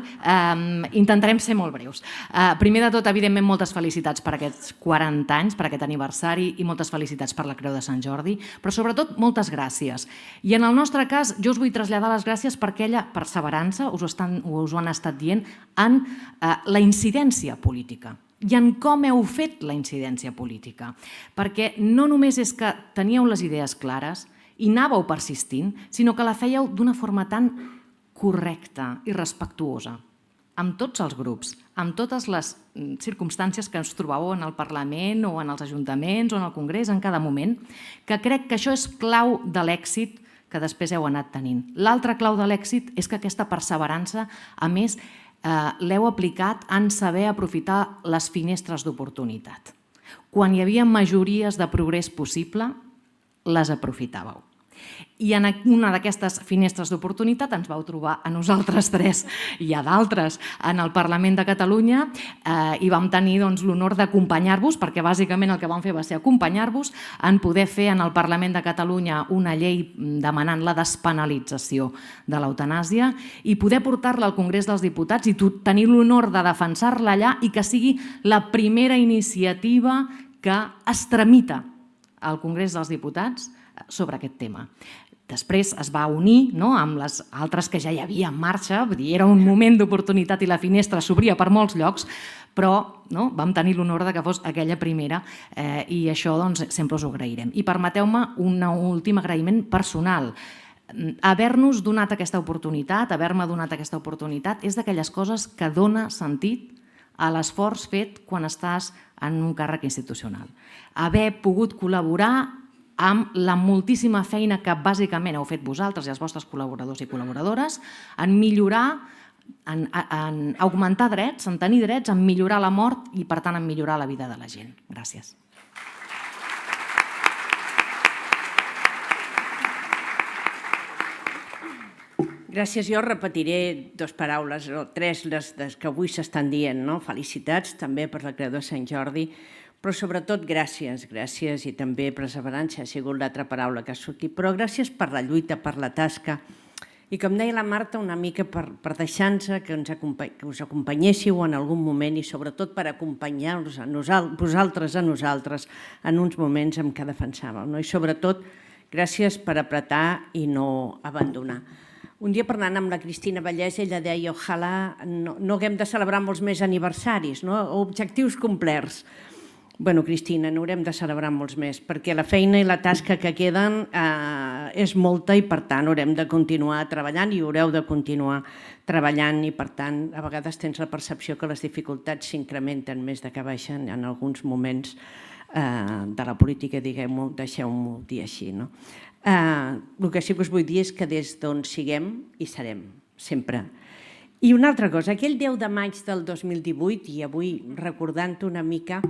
Intentarem ser molt breus. Primer de tot, evidentment, moltes felicitats per aquests 40 anys, per aquest aniversari, i moltes felicitats per la Creu de Sant Jordi, però sobretot moltes gràcies. I en el nostre cas, jo us vull traslladar les gràcies per aquella perseverança, us ho han estat dient, en la incidència política i en com heu fet la incidència política. Perquè no només és que teníeu les idees clares i anàveu persistint, sinó que la fèieu d'una forma tan correcta i respectuosa, amb tots els grups, amb totes les circumstàncies que us trobàveu en el Parlament o en els ajuntaments o en el Congrés en cada moment, que crec que això és clau de l'èxit que després heu anat tenint. L'altra clau de l'èxit és que aquesta perseverança, a més, l'heu aplicat en saber aprofitar les finestres d'oportunitat. Quan hi havia majories de progrés possible, les aprofitàveu. I en una d'aquestes finestres d'oportunitat ens vau trobar a nosaltres 3 i a d'altres en el Parlament de Catalunya i vam tenir l'honor d'acompanyar-vos, perquè bàsicament el que vam fer va ser acompanyar-vos en poder fer en el Parlament de Catalunya una llei demanant la despenalització de l'eutanàsia i poder portar-la al Congrés dels Diputats i tenir l'honor de defensar-la allà i que sigui la primera iniciativa que es tramita al Congrés dels Diputats sobre aquest tema. Després es va unir amb les altres que ja hi havia en marxa, vull dir, era un moment d'oportunitat i la finestra s'obria per molts llocs, però vam tenir l'honor que fos aquella primera i això sempre us ho agrairem. I permeteu-me un últim agraïment personal. Haver-nos donat aquesta oportunitat, haver-me donat aquesta oportunitat, és d'aquelles coses que dona sentit a l'esforç fet quan estàs en un càrrec institucional. Haver pogut col·laborar amb la moltíssima feina que bàsicament heu fet vosaltres i els vostres col·laboradors i col·laboradores en millorar, en augmentar drets, en tenir drets, en millorar la mort i, per tant, en millorar la vida de la gent. Gràcies. Gràcies. Jo repetiré 2 paraules, o 3, les que avui s'estan dient. Felicitats també per la Creu de Sant Jordi, però sobretot gràcies i també perseverança ha sigut l'altra paraula que ha sortit, però gràcies per la lluita, per la tasca i, com deia la Marta, una mica per deixar-nos que us acompanyéssiu en algun moment i sobretot per acompanyar-vos vosaltres a nosaltres en uns moments en què defensàveu. I sobretot gràcies per apretar i no abandonar. Un dia parlant amb la Cristina Vallès, ella deia ojalà no haguem de celebrar molts més aniversaris, objectius complerts. Bueno, Cristina, n'haurem de celebrar molts més, perquè la feina i la tasca que queden és molta i, per tant, haurem de continuar treballant i haureu de continuar treballant i, per tant, a vegades tens la percepció que les dificultats s'incrementen més de que baixen en alguns moments de la política, diguem-ho, deixeu-m'ho dir així. El que sí que us vull dir és que des d'on siguem hi serem, sempre. I una altra cosa, aquell 10 de maig del 2018, i avui recordant-ho una mica,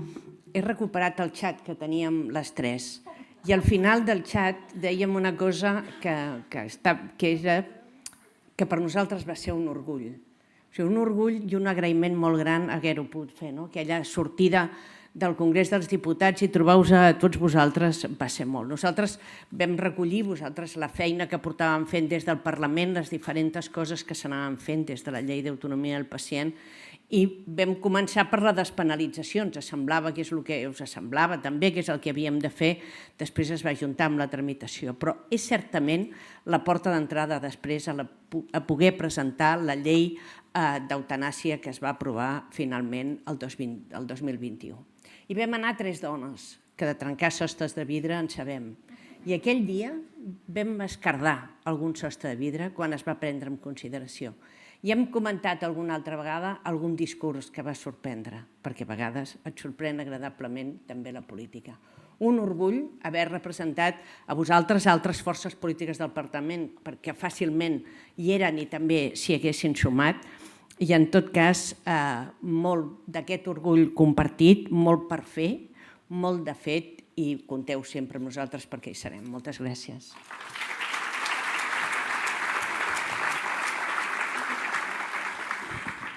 he recuperat el xat que teníem les tres. I al final del xat dèiem una cosa que per nosaltres va ser un orgull. O sigui, un orgull i un agraïment molt gran haver-ho pogut fer. Aquella sortida del Congrés dels Diputats i trobar-vos a tots vosaltres va ser molt. Nosaltres vam recollir vosaltres la feina que portàvem fent des del Parlament, les diferents coses que s'anaven fent des de la llei d'autonomia del pacient, i vam començar per la despenalització. Ens semblava que és el que us semblava també, que és el que havíem de fer. Després es va ajuntar amb la tramitació. Però és certament la porta d'entrada després a poder presentar la llei d'eutanàsia que es va aprovar finalment el 2021. I vam anar 3 dones, que de trencar sostres de vidre en sabem. I aquell dia vam escardar algun sostre de vidre quan es va prendre en consideració. I hem comentat alguna altra vegada algun discurs que va sorprendre, perquè a vegades et sorprèn agradablement també la política. Un orgull haver representat a vosaltres altres forces polítiques del Parlament, perquè fàcilment hi eren i també s'hi haguessin sumat, i en tot cas molt d'aquest orgull compartit, molt per fer, molt de fet, i compteu sempre amb nosaltres perquè hi serem. Moltes gràcies.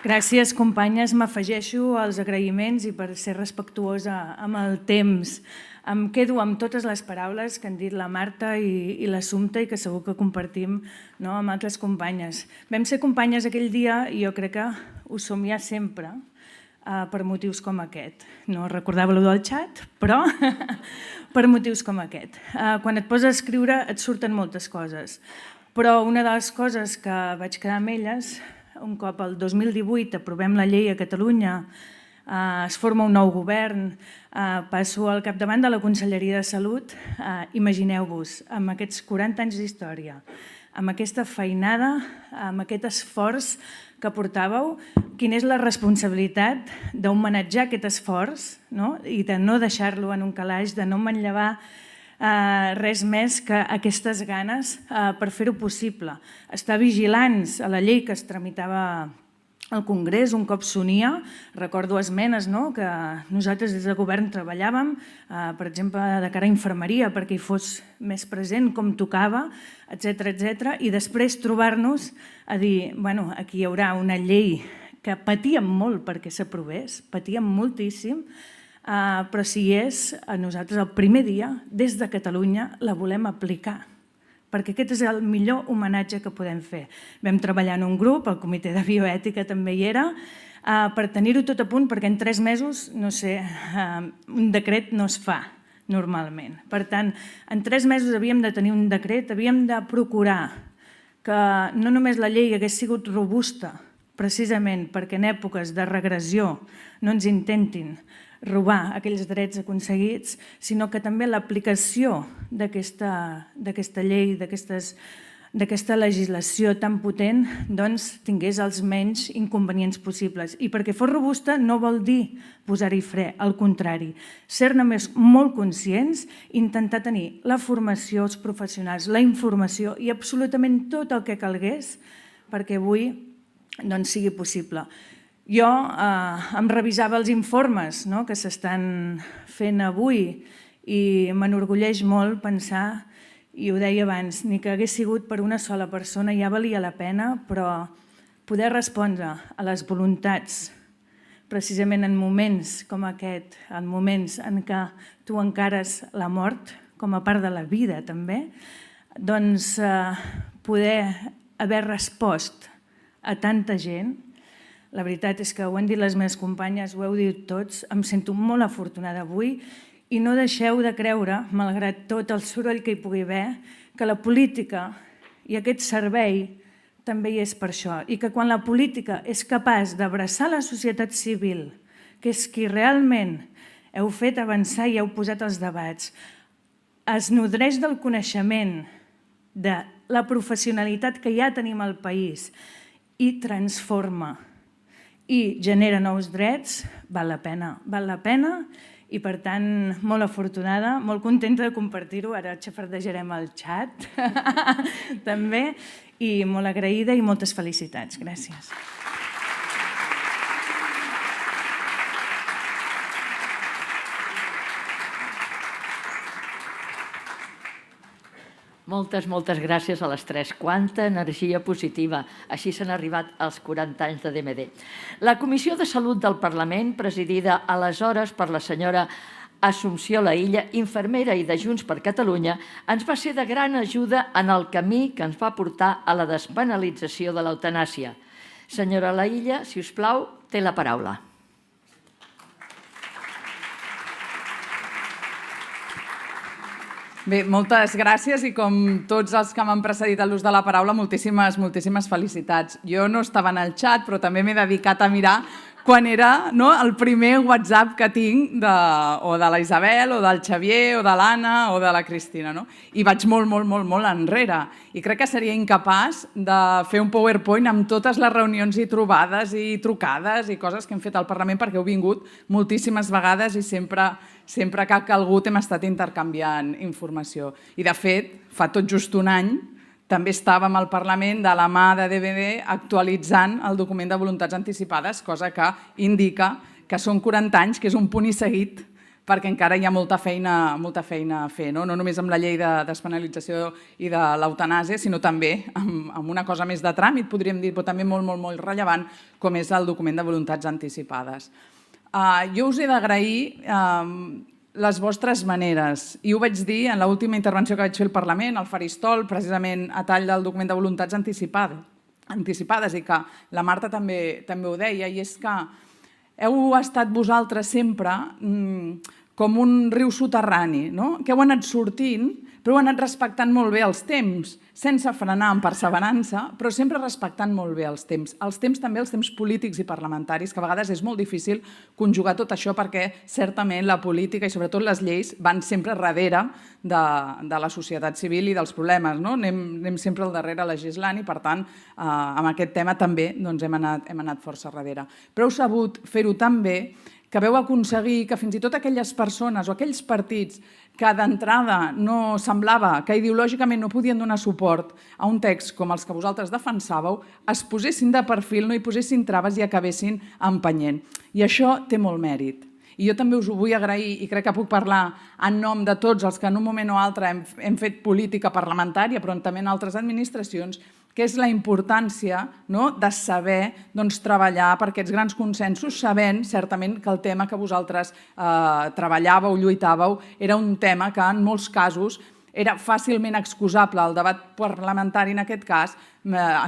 Gràcies, companyes. M'afegeixo als agraïments i per ser respectuosa amb el temps. Em quedo amb totes les paraules que han dit la Marta i l'Assumpta i que segur que compartim amb altres companyes. Vam ser companyes aquell dia i jo crec que ho som ja sempre per motius com aquest. No recordava allò del xat, però per motius com aquest. Quan et poses a escriure et surten moltes coses, però una de les coses que vaig quedar amb elles, un cop el 2018 aprovem la llei a Catalunya, es forma un nou govern, passo al capdavant de la Conselleria de Salut, imagineu-vos, amb aquests 40 anys d'història, amb aquesta feinada, amb aquest esforç que portàveu, quina és la responsabilitat d'homenatjar aquest esforç i de no deixar-lo en un calaix, de no manllevar res més que aquestes ganes per fer-ho possible. Estar vigilants a la llei que es tramitava al Congrés un cop s'unia. Recordo esmenes que nosaltres des del govern treballàvem, per exemple, de cara a infermeria, perquè hi fos més present com tocava, etc. I després trobar-nos a dir, aquí hi haurà una llei que patíem molt perquè s'aprovés, patíem moltíssim, però si és, nosaltres el primer dia, des de Catalunya, la volem aplicar, perquè aquest és el millor homenatge que podem fer. Vam treballar en un grup, el comitè de bioètica també hi era, per tenir-ho tot a punt, perquè en 3 mesos, no sé, un decret no es fa normalment. Per tant, en 3 mesos havíem de tenir un decret, havíem de procurar que no només la llei hagués sigut robusta, precisament perquè en èpoques de regressió no ens intentin robar aquells drets aconseguits, sinó que també l'aplicació d'aquesta llei, d'aquesta legislació tan potent, tingués els menys inconvenients possibles. I perquè fos robusta no vol dir posar-hi fre, al contrari. Ser-ne molt conscients, intentar tenir la formació, els professionals, la informació i absolutament tot el que calgués perquè avui sigui possible. Jo em revisava els informes que s'estan fent avui i m'enorgulleix molt pensar, i ho deia abans, ni que hagués sigut per una sola persona ja valia la pena, però poder respondre a les voluntats precisament en moments com aquest, en moments en què tu encares la mort com a part de la vida també, doncs poder haver respost a tanta gent. La veritat és que ho han dit les meves companyes, ho heu dit tots, em sento molt afortunada avui i no deixeu de creure, malgrat tot el soroll que hi pugui haver, que la política i aquest servei també hi és per això i que quan la política és capaç d'abraçar la societat civil, que és qui realment heu fet avançar i heu posat els debats, es nodreix del coneixement, de la professionalitat que ja tenim al país i transforma i genera nous drets, val la pena i per tant molt afortunada, molt contenta de compartir-ho, ara xafardejarem el xat també, i molt agraïda i moltes felicitats. Gràcies. Moltes gràcies a les tres. Quanta energia positiva. Així s'han arribat als 40 anys de DMD. La Comissió de Salut del Parlament, presidida aleshores per la senyora Assumpció Laïlla, infermera i de Junts per Catalunya, ens va ser de gran ajuda en el camí que ens va portar a la despenalització de l'eutanàsia. Senyora Laïlla, si us plau, té la paraula. Bé, moltes gràcies i com tots els que m'han precedit a l'ús de la paraula, moltíssimes felicitats. Jo no estava en el xat, però també m'he dedicat a mirar quan era el primer WhatsApp que tinc o de la Isabel, o del Xavier, o de l'Anna, o de la Cristina. I vaig molt enrere. I crec que seria incapaç de fer un PowerPoint amb totes les reunions i trobades i trucades i coses que hem fet al Parlament, perquè heu vingut moltíssimes vegades i sempre que ha calgut hem estat intercanviant informació. I, de fet, fa tot just un any també estàvem al Parlament de la mà de DMD actualitzant el document de voluntats anticipades, cosa que indica que són 40 anys, que és un punt i seguit, perquè encara hi ha molta feina a fer, no només amb la llei de despenalització i de l'eutanàsia, sinó també amb una cosa més de tràmit, podríem dir, però també molt rellevant, com és el document de voluntats anticipades. Jo us he d'agrair les vostres maneres, i ho vaig dir en l'última intervenció que vaig fer al Parlament, al faristol, precisament a tall del document de voluntats anticipades, i que la Marta també ho deia, i és que heu estat vosaltres sempre com un riu soterrani, que heu anat sortint, però heu anat respectant molt bé els temps, sense frenar amb perseverança, però sempre respectant molt bé els temps. Els temps també, els temps polítics i parlamentaris, que a vegades és molt difícil conjugar tot això perquè certament la política i sobretot les lleis van sempre darrere de la societat civil i dels problemes. Anem sempre al darrere legislant i, per tant, amb aquest tema també hem anat força darrere. Però heu sabut fer-ho tan bé que veu aconseguir que fins i tot aquelles persones o aquells partits que d'entrada no semblava que ideològicament no podien donar suport a un text com els que vosaltres defensàveu, es posessin de perfil, no hi posessin traves i acabessin empenyent. I això té molt mèrit. I jo també us ho vull agrair i crec que puc parlar en nom de tots els que en un moment o altre hem fet política parlamentària, però també en altres administracions, que és la importància de saber treballar per aquests grans consensos, sabent certament que el tema que vosaltres treballàveu, lluitàveu, era un tema que en molts casos era fàcilment excusable al debat parlamentari, en aquest cas,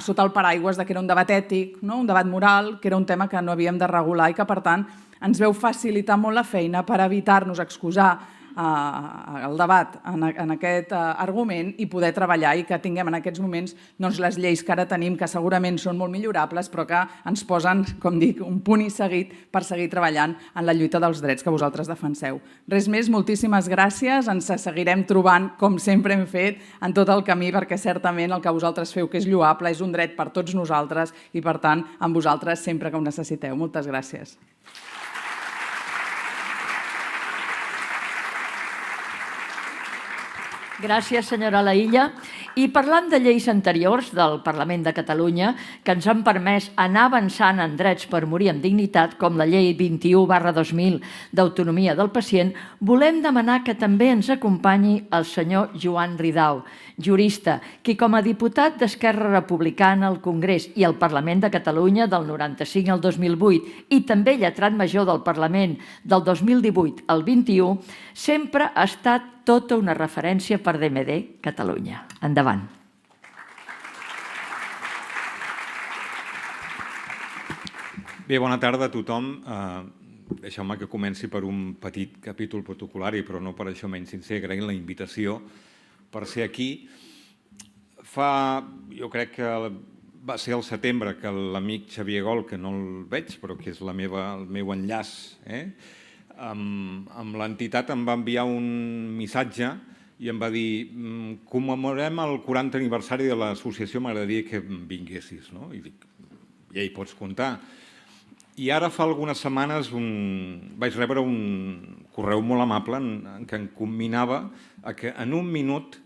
sota el paraigües que era un debat ètic, un debat moral, que era un tema que no havíem de regular i que, per tant, ens veu facilitar molt la feina per evitar-nos excusar el debat en aquest argument i poder treballar i que tinguem en aquests moments les lleis que ara tenim, que segurament són molt millorables, però que ens posen, com dic, un punt i seguit per seguir treballant en la lluita dels drets que vosaltres defenseu. Res més, moltíssimes gràcies, ens seguirem trobant, com sempre hem fet, en tot el camí, perquè certament el que vosaltres feu, que és lloable, és un dret per tots nosaltres i, per tant, amb vosaltres sempre que ho necessiteu. Moltes gràcies. Gràcies, senyora Laïlla. I parlant de lleis anteriors del Parlament de Catalunya que ens han permès anar avançant en drets per morir amb dignitat, com la llei 21/2000 d'autonomia del pacient, volem demanar que també ens acompanyi el senyor Joan Ridao, jurista, qui com a diputat d'Esquerra Republicana al Congrés i al Parlament de Catalunya del 95 al 2008 i també lletrat major del Parlament del 2018 al 21, sempre ha estat tota una referència per DMD Catalunya. Endavant. Bé, bona tarda a tothom. Deixeu-me que comenci per un petit capítol protocolari, però no per això menys sincer, agraint la invitació per ser aquí. Jo crec que va ser al setembre que l'amic Xavier Gol, que no el veig, però que és el meu enllaç, amb l'entitat em va enviar un missatge i em va dir: commemorem el 40 aniversari de l'associació, m'agradaria que vinguessis. I dic: ja hi pots comptar. I ara fa algunes setmanes vaig rebre un correu molt amable en què em comminava a que en un minut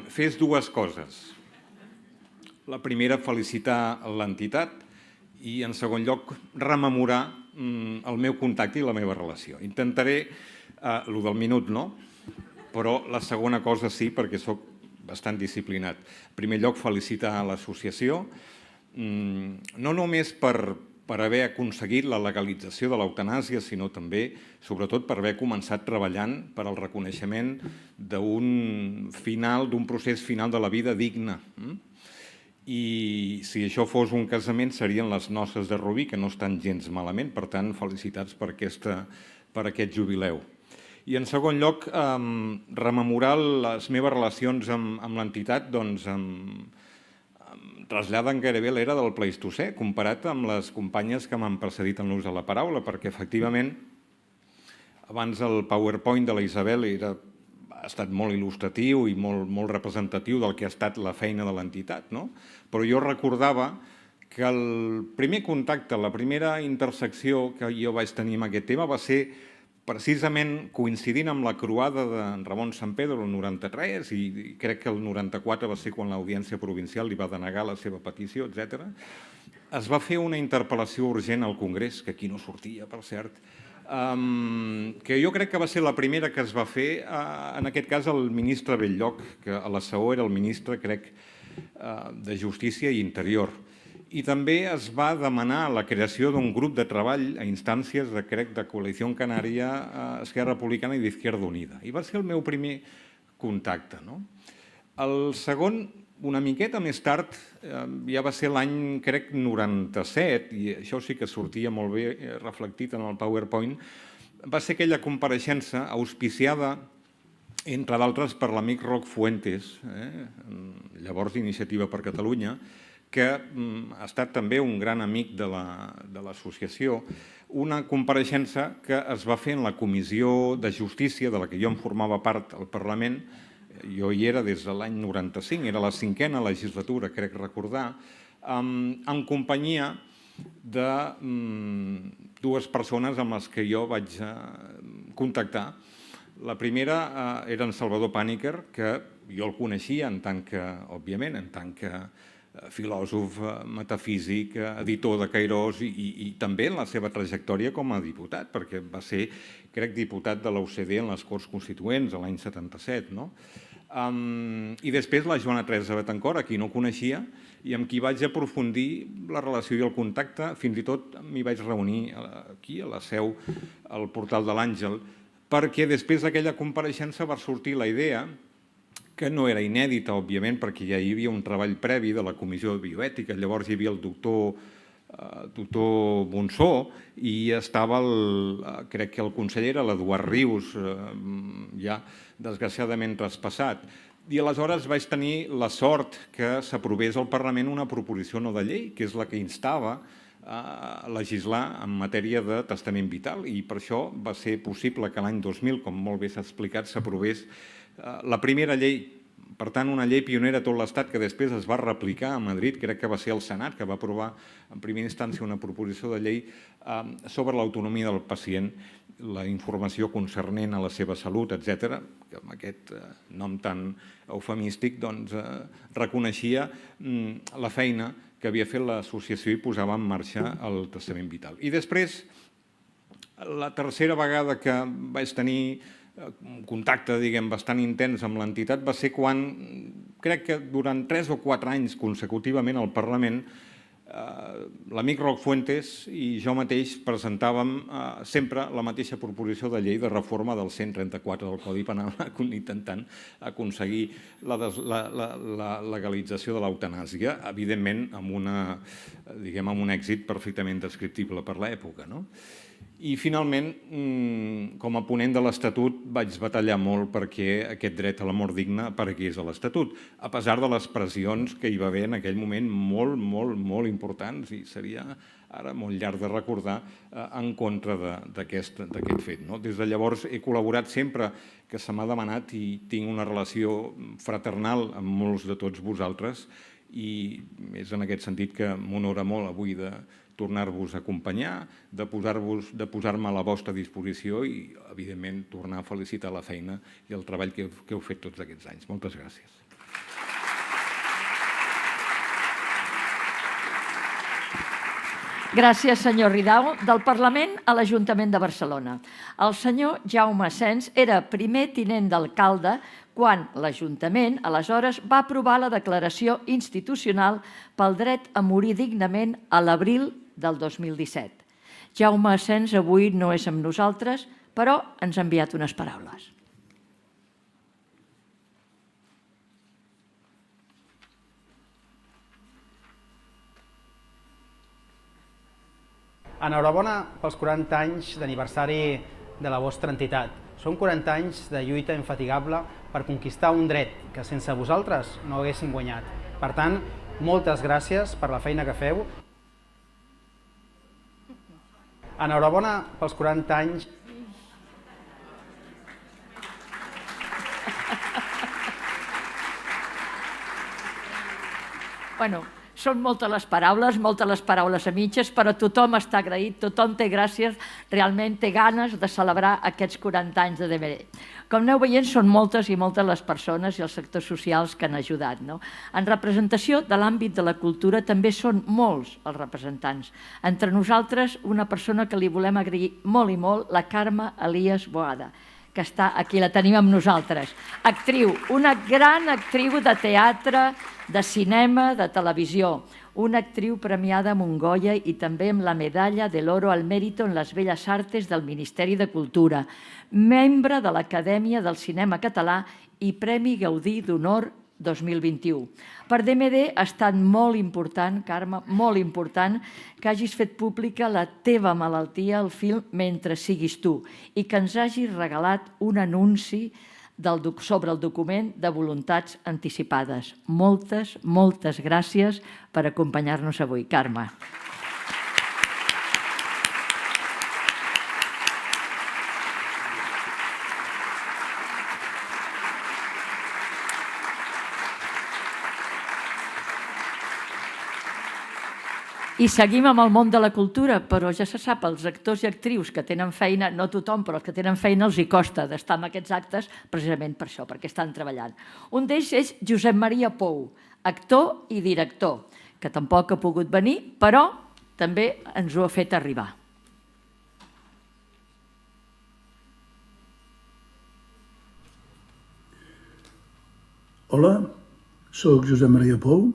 fes dues coses. La primera, felicitar l'entitat i, en segon lloc, rememorar el meu contacte i la meva relació. Intentaré, el del minut no, però la segona cosa sí, perquè sóc bastant disciplinat. En primer lloc, felicitar l'associació, no només per haver aconseguit la legalització de l'eutanàsia, sinó també, sobretot, per haver començat treballant per al reconeixement d'un procés final de la vida digna. I si això fos un casament, serien les noces de Rubí, que no estan gens malament. Per tant, felicitats per aquest jubileu. I, en segon lloc, rememorar les meves relacions amb l'entitat, doncs, traslladen gairebé l'era del Pleistocè, comparat amb les companyes que m'han precedit en l'ús de la paraula, perquè, efectivament, abans el PowerPoint de la Isabel ha estat molt il·lustratiu i molt representatiu del que ha estat la feina de l'entitat, no? Però jo recordava que el primer contacte, la primera intersecció que jo vaig tenir amb aquest tema va ser precisament coincidint amb la croada de Ramon Sampedro el 93, i crec que el 94 va ser quan l'Audiència Provincial li va denegar la seva petició, etc. Es va fer una interpel·lació urgent al Congrés, que aquí no sortia, per cert, que jo crec que va ser la primera que es va fer, en aquest cas el ministre Belllloc, que a la Saó era el ministre, crec, de Justícia i Interior. I també es va demanar la creació d'un grup de treball a instàncies, crec, de Coalició Canària, Esquerra Republicana i d'Izquierda Unida. I va ser el meu primer contacte. El segon, una miqueta més tard, ja va ser l'any, crec, 97, i això sí que sortia molt bé reflectit en el PowerPoint, va ser aquella compareixença auspiciada, entre d'altres, per l'amic Roc Fuentes, llavors d'Iniciativa per Catalunya, que ha estat també un gran amic de l'associació, una compareixença que es va fer en la Comissió de Justícia, de la que jo em formava part al Parlament. Jo hi era des de l'any 95, era la 5a legislatura, crec recordar, en companyia de dues persones amb les que jo vaig contactar. La primera era en Salvador Pàniker, que jo el coneixia en tant que, òbviament, en tant que filòsof, metafísic, editor de Cairós i també en la seva trajectòria com a diputat, perquè va ser, crec, diputat de l'OCDE en les Corts Constituents l'any 77. I després la Joana Teresa Betancor, a qui no coneixia i amb qui vaig aprofundir la relació i el contacte, fins i tot m'hi vaig reunir aquí a la seu, al Portal de l'Àngel, perquè després d'aquella compareixença va sortir la idea, que no era inèdita, òbviament, perquè ja hi havia un treball previ de la Comissió de Bioètica. Llavors hi havia el doctor Monsó i estava, crec que el conseller era l'Eduard Rius, ja desgraciadament traspassat. I aleshores vaig tenir la sort que s'aprovés al Parlament una proposició no de llei, que és la que instava a legislar en matèria de testament vital, i per això va ser possible que l'any 2000, com molt bé s'ha explicat, s'aprovés la primera llei, per tant, una llei pionera a tot l'Estat que després es va replicar a Madrid, crec que va ser el Senat que va aprovar en primera instància una proposició de llei sobre l'autonomia del pacient, la informació concernent a la seva salut, etc., que amb aquest nom tan eufemístic reconeixia la feina que havia fet l'associació i posava en marxa el testament vital. I després, la tercera vegada que vaig tenir un contacte, diguem, bastant intens amb l'entitat va ser quan, crec que durant 3 o 4 anys consecutivament al Parlament, l'amic Roc Fuentes i jo mateix presentàvem sempre la mateixa proposició de llei de reforma del 134 del Codi Penal, intentant aconseguir la legalització de l'eutanàsia, evidentment amb un èxit perfectament descriptible per l'època. I finalment, com a ponent de l'Estatut, vaig batallar molt perquè aquest dret a la mort digna aparegués a l'Estatut, a pesar de les pressions que hi va haver en aquell moment molt importants, i seria ara molt llarg de recordar, en contra d'aquest fet. Des de llavors he col·laborat sempre que se m'ha demanat i tinc una relació fraternal amb molts de tots vosaltres i és en aquest sentit que m'honora molt avui de tornar-vos a acompanyar, de posar-me a la vostra disposició i, evidentment, tornar a felicitar la feina i el treball que heu fet tots aquests anys. Moltes gràcies. Gràcies, senyor Ridao. Del Parlament a l'Ajuntament de Barcelona. El senyor Jaume Asens era primer tinent d'alcalde quan l'Ajuntament, aleshores, va aprovar la declaració institucional pel dret a morir dignament a l'abril del 2017. Jaume Asens avui no és amb nosaltres, però ens ha enviat unes paraules. Enhorabona pels 40 anys d'aniversari de la vostra entitat. Són 40 anys de lluita infatigable per conquistar un dret que sense vosaltres no haguéssim guanyat. Per tant, moltes gràcies per la feina que feu. Enhorabona pels 40 anys. Bueno, són moltes les paraules a mitges, però tothom està agraït, tothom té gràcies, realment té ganes de celebrar aquests 40 anys de DMD. Com aneu veient, són moltes i moltes les persones i els sectors socials que han ajudat. En representació de l'àmbit de la cultura també són molts els representants. Entre nosaltres, una persona que li volem agrair molt i molt, la Carme Elias Boada, que està aquí, la tenim amb nosaltres. Actriu, una gran actriu de teatre, de cinema, de televisió, una actriu premiada amb un Goya i també amb la Medalla de l'Oro al Mérito en les Belles Artes del Ministeri de Cultura, membre de l'Acadèmia del Cinema Català i Premi Gaudí d'Honor 2021. Per DMD ha estat molt important, Carme, molt important, que hagis fet pública la teva malaltia al film Mentre siguis tu i que ens hagis regalat un anunci sobre el document de voluntats anticipades. Moltes, moltes gràcies per acompanyar-nos avui, Carme. I seguim amb el món de la cultura, però ja se sap, els actors i actrius que tenen feina, no tothom, però els que tenen feina els hi costa d'estar en aquests actes precisament per això, perquè estan treballant. Un d'ells és Josep Maria Pou, actor i director, que tampoc ha pogut venir, però també ens ho ha fet arribar. Hola, soc Josep Maria Pou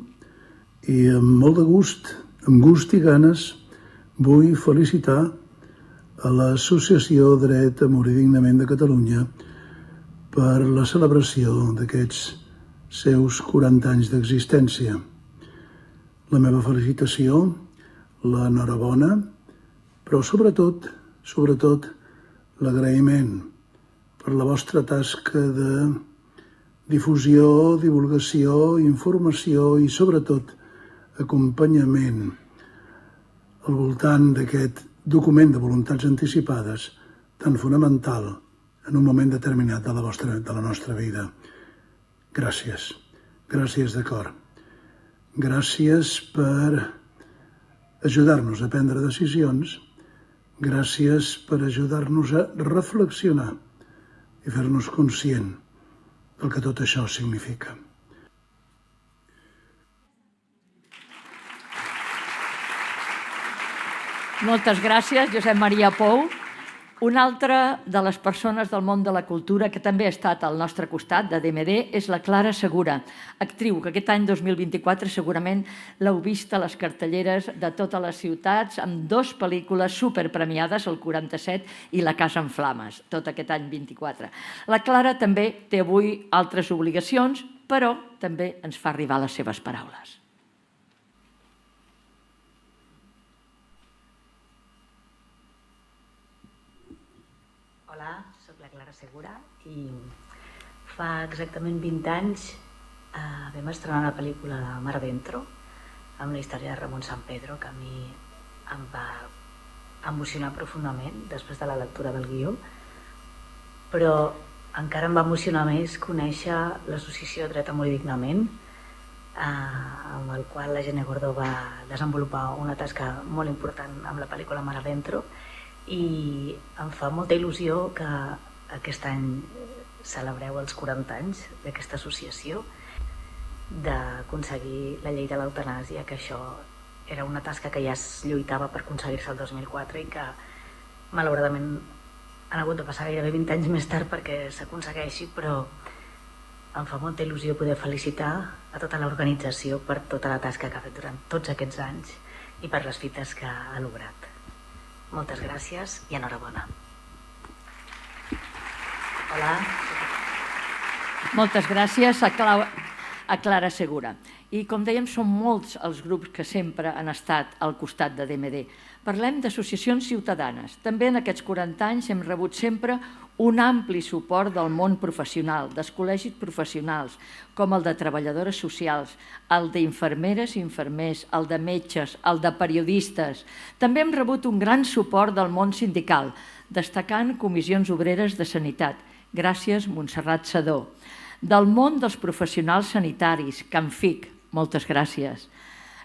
i amb molt de gust, amb gust i ganes, vull felicitar a l'Associació Dret a Morir Dignament de Catalunya per la celebració d'aquests seus 40 anys d'existència. La meva felicitació, l'enhorabona, però sobretot l'agraïment per la vostra tasca de difusió, divulgació, informació i sobretot acompanyament al voltant d'aquest document de voluntats anticipades tan fonamental en un moment determinat de la nostra vida. Gràcies. Gràcies de cor. Gràcies per ajudar-nos a prendre decisions. Gràcies per ajudar-nos a reflexionar i fer-nos conscient del que tot això significa. Moltes gràcies, Josep Maria Pou. Una altra de les persones del món de la cultura que també ha estat al nostre costat, de DMD, és la Clara Segura, actriu que aquest any 2024 segurament l'heu vist a les cartelleres de totes les ciutats amb 2 pel·lícules superpremiades, el 47 i La Casa en Flames, tot aquest any 24. La Clara també té avui altres obligacions, però també ens fa arribar les seves paraules. Hola, soc la Clara Segura i fa exactament 20 anys vam estrenar una pel·lícula de Mar Adentro amb la història de Ramon Sampedro que a mi em va emocionar profundament després de la lectura del guió, però encara em va emocionar més conèixer l'associació Dret a Morir Dignament amb el qual la Gene Gordó va desenvolupar una tasca molt important amb la pel·lícula Mar Adentro, i em fa molta il·lusió que aquest any celebreu els 40 anys d'aquesta associació, d'aconseguir la llei de l'eutanàsia, que això era una tasca que ja es lluitava per aconseguir-se el 2004 i que malauradament han hagut de passar gairebé 20 anys més tard perquè s'aconsegueixi, però em fa molta il·lusió poder felicitar a tota l'organització per tota la tasca que ha fet durant tots aquests anys i per les fites que ha lograt. Moltes gràcies i enhorabona. Hola. Moltes gràcies a Clara Segura. I com dèiem, són molts els grups que sempre han estat al costat de DMD. Parlem d'associacions ciutadanes. També en aquests 40 anys hem rebut sempre un ampli suport del món professional, dels col·legis professionals, com el de treballadores socials, el d'infermeres i infermers, el de metges, el de periodistes. També hem rebut un gran suport del món sindical, destacant comissions obreres de sanitat. Gràcies, Montserrat Sedó. Del món dels professionals sanitaris, Canfic, moltes gràcies.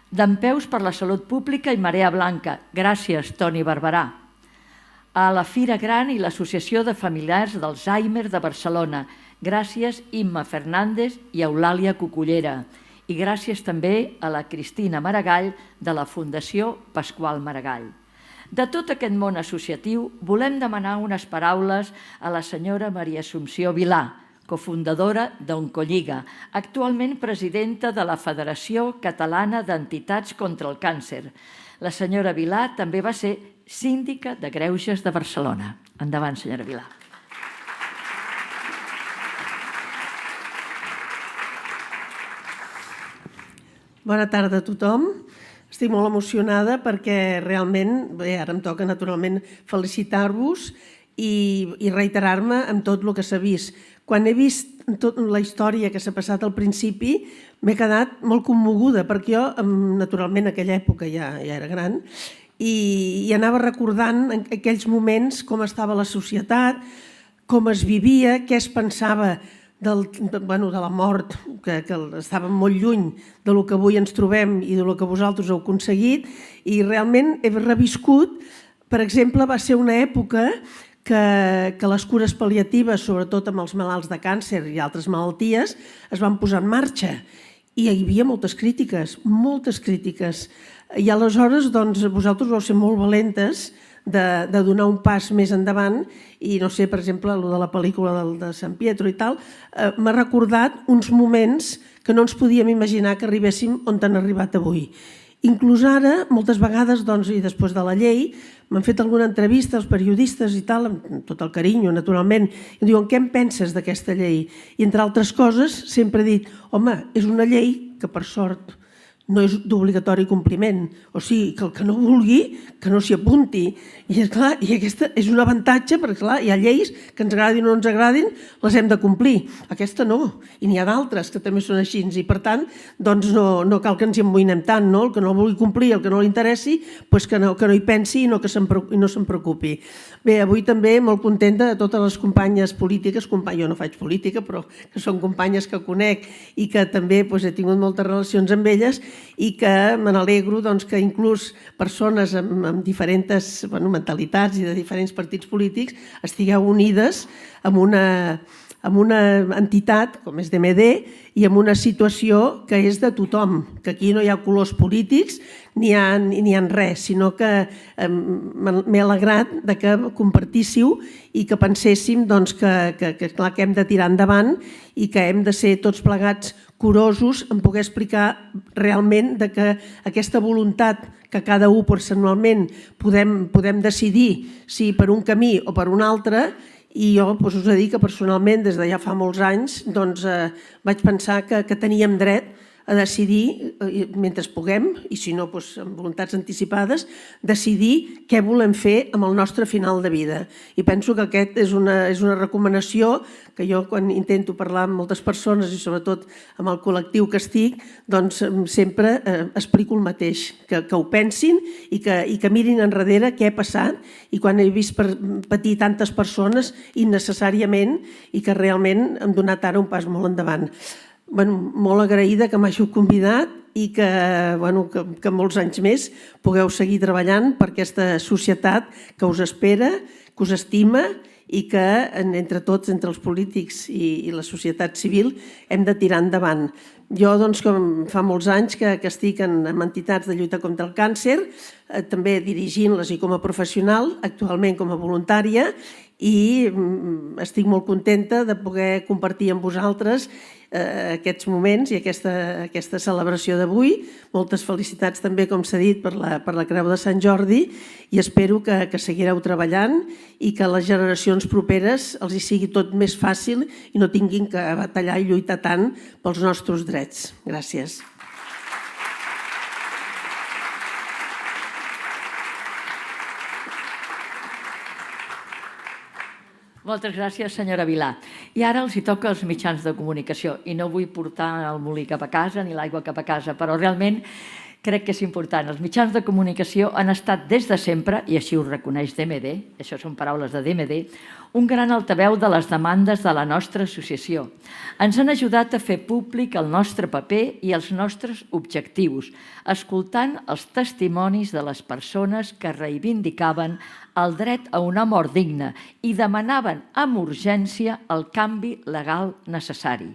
Dempeus per la Salut Pública i Marea Blanca, gràcies, Toni Barberà. A la Fira Gran i l'Associació de Familiars d'Alzheimer de Barcelona, gràcies, Imma Fernández i Eulàlia Cucullera. I gràcies també a la Cristina Maragall de la Fundació Pasqual Maragall. De tot aquest món associatiu, volem demanar unes paraules a la senyora Maria Assumpció Vilà, cofundadora d'Oncolliga, actualment presidenta de la Federació Catalana d'Entitats contra el Càncer. La senyora Vilà també va ser síndica de Greuges de Barcelona. Endavant, senyora Vilà. Bona tarda a tothom. Estic molt emocionada perquè realment, bé, ara em toca naturalment felicitar-vos i reiterar-me amb tot el que s'ha vist. Quan he vist tota la història que s'ha passat al principi, m'he quedat molt commoguda, perquè jo, naturalment, en aquella època ja era gran, i anava recordant en aquells moments com estava la societat, com es vivia, què es pensava de la mort, que estàvem molt lluny del que avui ens trobem i del que vosaltres heu aconseguit, i realment he reviscut, per exemple, va ser una època que les cures pal·liatives, sobretot amb els malalts de càncer i altres malalties, es van posar en marxa. I hi havia moltes crítiques, moltes crítiques. I aleshores vosaltres vau ser molt valentes de donar un pas més endavant i, no sé, per exemple, el de la pel·lícula de San Pietro i tal, m'ha recordat uns moments que no ens podíem imaginar que arribéssim on han arribat avui. Inclús ara, moltes vegades, i després de la llei, m'han fet alguna entrevista als periodistes i tal, amb tot el carinyo, naturalment, i em diuen, què en penses d'aquesta llei? I, entre altres coses, sempre he dit, home, és una llei que, per sort, no és d'obligatori compliment. O sigui, que el que no vulgui, que no s'hi apunti. I, esclar, aquesta és un avantatge, perquè clar, hi ha lleis que ens agradin o no ens agradin, les hem de complir. Aquesta no. I n'hi ha d'altres que també són així. I, per tant, no cal que ens hi amoïnem tant. El que no vulgui complir, el que no li interessi, que no hi pensi i no se'n preocupi. Bé, avui també molt contenta de totes les companyes polítiques, jo no faig política, però que són companyes que conec i que també he tingut moltes relacions amb elles, i que me n'alegro que inclús persones amb diferents mentalitats i de diferents partits polítics estigueu unides amb una entitat com és DMD i amb una situació que és de tothom, que aquí no hi ha colors polítics ni hi ha res, sinó que m'he alegrat que compartíssiu i que penséssim que hem de tirar endavant i que hem de ser tots plegats curosos en poder explicar realment que aquesta voluntat que cada un personalment podem decidir si per un camí o per un altre. I jo us he de dir que personalment, des de ja fa molts anys, vaig pensar que teníem dret a decidir, mentre puguem, i si no amb voluntats anticipades, decidir què volem fer amb el nostre final de vida. I penso que aquest és una recomanació que jo, quan intento parlar amb moltes persones i sobretot amb el col·lectiu que estic, sempre explico el mateix, que ho pensin i que mirin enrere què ha passat i quan he vist patir tantes persones innecessàriament i que realment hem donat ara un pas molt endavant. molt agraïda que m'hàgiu convidat i que molts anys més pugueu seguir treballant per aquesta societat que us espera, que us estima i que entre tots, entre els polítics i la societat civil, hem de tirar endavant. Jo, com fa molts anys que estic en entitats de lluita contra el càncer, també dirigint-les i com a professional, actualment com a voluntària, i estic molt contenta de poder compartir amb vosaltres aquests moments i aquesta celebració d'avui. Moltes felicitats també, com s'ha dit, per la Creu de Sant Jordi i espero que seguireu treballant i que a les generacions properes els hi sigui tot més fàcil i no tinguin que batallar i lluitar tant pels nostres drets. Gràcies. Moltes gràcies, senyora Vilà. I ara els hi toca als mitjans de comunicació. I no vull portar el molí cap a casa ni l'aigua cap a casa, però realment crec que és important. Els mitjans de comunicació han estat des de sempre, i així ho reconeix DMD, això són paraules de DMD, un gran altaveu de les demandes de la nostra associació. Ens han ajudat a fer públic el nostre paper i els nostres objectius, escoltant els testimonis de les persones que reivindicaven el dret a una mort digna i demanaven amb urgència el canvi legal necessari.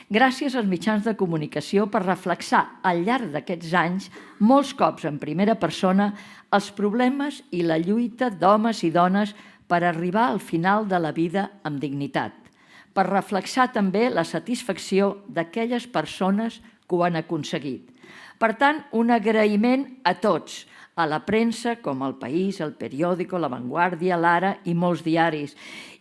Gràcies als mitjans de comunicació per reflexar al llarg d'aquests anys, molts cops en primera persona, els problemes i la lluita d'homes i dones per arribar al final de la vida amb dignitat, per reflexar també la satisfacció d'aquelles persones que ho han aconseguit. Per tant, un agraïment a tots, a la premsa com El País, El Periódico, La Vanguardia, l'Ara i molts diaris,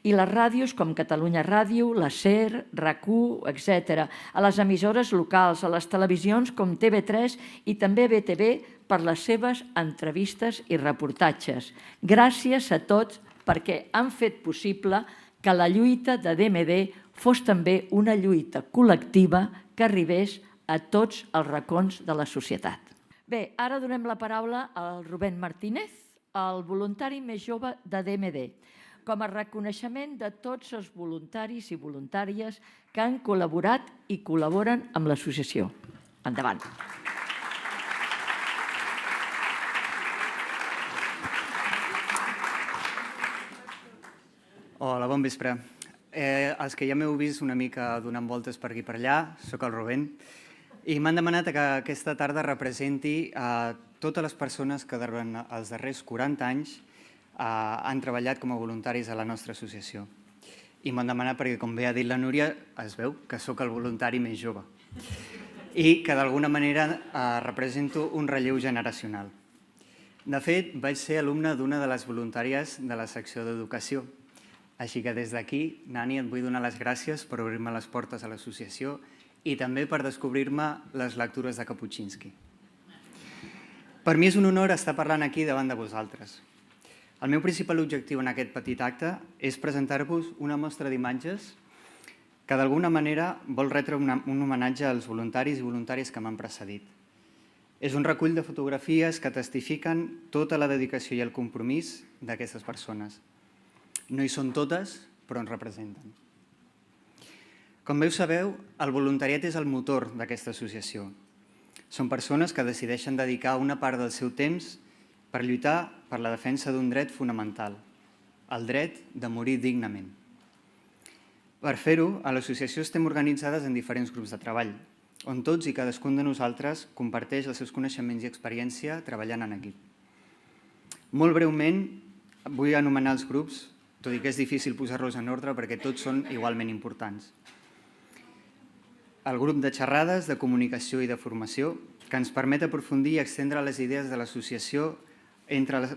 i les ràdios com Catalunya Ràdio, la SER, RAC1, etc., a les emissores locals, a les televisions com TV3 i també BTV per les seves entrevistes i reportatges. Gràcies a tots perquè han fet possible que la lluita de DMD fos també una lluita col·lectiva que arribés a tots els racons de la societat. Bé, ara donem la paraula al Rubén Martínez, el voluntari més jove de DMD, com a reconeixement de tots els voluntaris i voluntàries que han col·laborat i col·laboren amb l'associació. Endavant. Hola, bon vespre. Els que ja m'heu vist una mica donant voltes per aquí per allà, soc el Rubén, i m'han demanat que aquesta tarda representi a totes les persones que durant els darrers 40 anys han treballat com a voluntaris a la nostra associació. I m'han demanat perquè, com bé ha dit la Núria, es veu que sóc el voluntari més jove i que d'alguna manera represento un relleu generacional. De fet, vaig ser alumne d'una de les voluntàries de la secció d'educació. Així que des d'aquí, Nani, et vull donar les gràcies per obrir-me les portes a l'associació i també per descobrir-me les lectures de Kapuscinski. Per mi és un honor estar parlant aquí davant de vosaltres. El meu principal objectiu en aquest petit acte és presentar-vos una mostra d'imatges que d'alguna manera vol retre un homenatge als voluntaris i voluntàries que m'han precedit. És un recull de fotografies que testifiquen tota la dedicació i el compromís d'aquestes persones. No hi són totes, però en representen. Com bé ho sabeu, el voluntariat és el motor d'aquesta associació. Són persones que decideixen dedicar una part del seu temps per lluitar per la defensa d'un dret fonamental, el dret de morir dignament. Per fer-ho, a l'associació estem organitzades en diferents grups de treball, on tots i cadascun de nosaltres comparteix els seus coneixements i experiència treballant en equip. Molt breument, vull anomenar els grups, tot i que és difícil posar-los en ordre perquè tots són igualment importants. El grup de xerrades, de comunicació i de formació, que ens permet aprofundir i extendre les idees de l'associació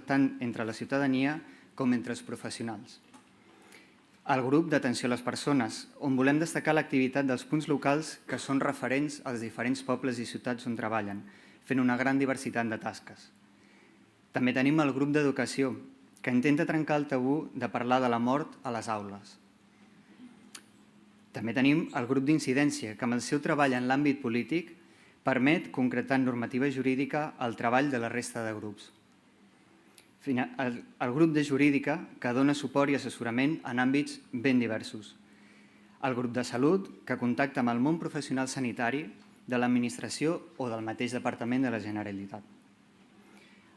tant entre la ciutadania com entre els professionals. El grup d'atenció a les persones, on volem destacar l'activitat dels punts locals que són referents als diferents pobles i ciutats on treballen, fent una gran diversitat de tasques. També tenim el grup d'educació, que intenta trencar el tabú de parlar de la mort a les aules. També tenim el grup d'incidència, que amb el seu treball en l'àmbit polític permet concretar en normativa jurídica el treball de la resta de grups. El grup de jurídica, que dona suport i assessorament en àmbits ben diversos. el grup de salut, que contacta amb el món professional sanitari de l'administració o del mateix Departament de la Generalitat.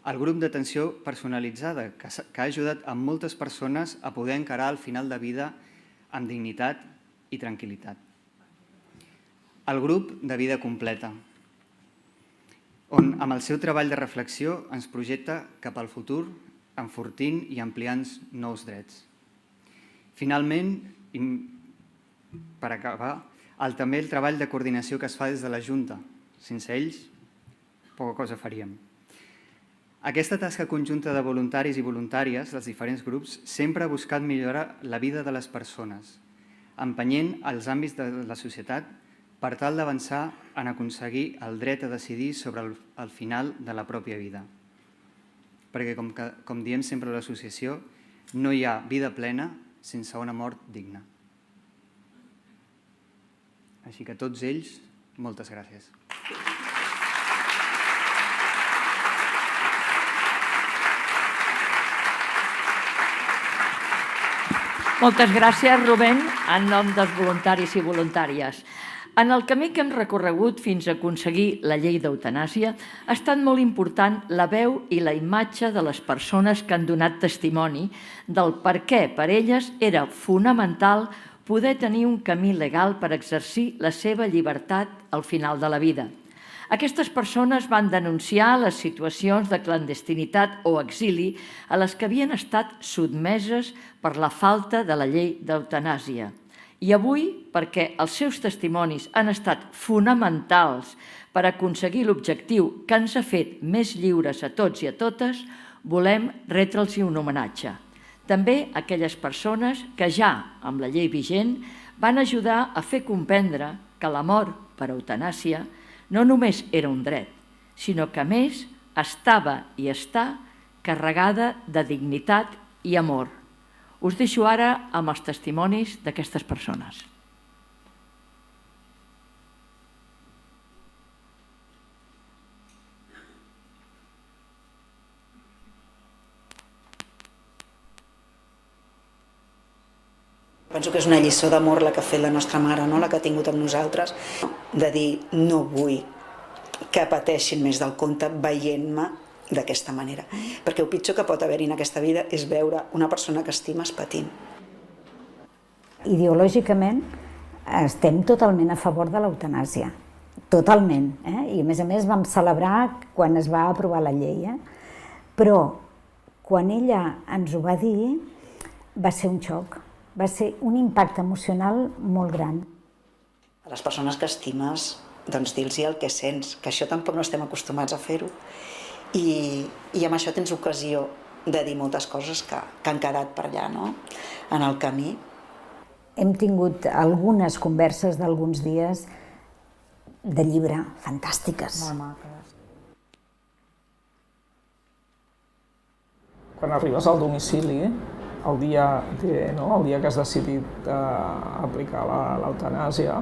El grup d'atenció personalitzada, que ha ajudat a moltes persones a poder encarar el final de vida amb dignitat i tranquil·litat. El grup de vida completa, on amb el seu treball de reflexió ens projecta cap al futur, enfortint i ampliant nous drets. Finalment, per acabar, també el treball de coordinació que es fa des de la Junta. Sense ells, poca cosa faríem. Aquesta tasca conjunta de voluntaris i voluntàries dels diferents grups sempre ha buscat millorar la vida de les persones, empenyent els àmbits de la societat per tal d'avançar en aconseguir el dret a decidir sobre el final de la pròpia vida. Perquè, com diem sempre a l'associació, no hi ha vida plena sense una mort digna. Així que a tots ells, moltes gràcies. Moltes gràcies, Rubén, en nom dels voluntaris i voluntàries. En el camí que hem recorregut fins a aconseguir la llei d'eutanàsia ha estat molt important la veu i la imatge de les persones que han donat testimoni del per què per elles era fonamental poder tenir un camí legal per exercir la seva llibertat al final de la vida. Aquestes persones van denunciar les situacions de clandestinitat o exili a les que havien estat sotmeses per la falta de la llei d'eutanàsia. I avui, perquè els seus testimonis han estat fonamentals per aconseguir l'objectiu que ens ha fet més lliures a tots i a totes, volem retre'ls un homenatge. També a aquelles persones que ja, amb la llei vigent, van ajudar a fer comprendre que la mort per eutanàsia no només era un dret, sinó que a més estava i està carregada de dignitat i amor. Us deixo ara amb els testimonis d'aquestes persones. Penso que és una lliçó d'amor la que ha fet la nostra mare, la que ha tingut amb nosaltres, de dir no vull que pateixin més del compte veient-me d'aquesta manera. Perquè el pitjor que pot haver-hi en aquesta vida és veure una persona que estimes patint. Ideològicament estem totalment a favor de l'eutanàsia, totalment. I a més vam celebrar quan es va aprovar la llei. Però quan ella ens ho va dir va ser un xoc. Va ser un impacte emocional molt gran. A les persones que estimes, doncs dir-los el que sents, que això tampoc no estem acostumats a fer-ho. I amb això tens ocasió de dir moltes coses que han quedat per allà, en el camí. Hem tingut algunes converses d'alguns dies de llibre fantàstiques. Molt maques. Quan arribes al domicili, el dia que has decidit aplicar l'eutanàsia,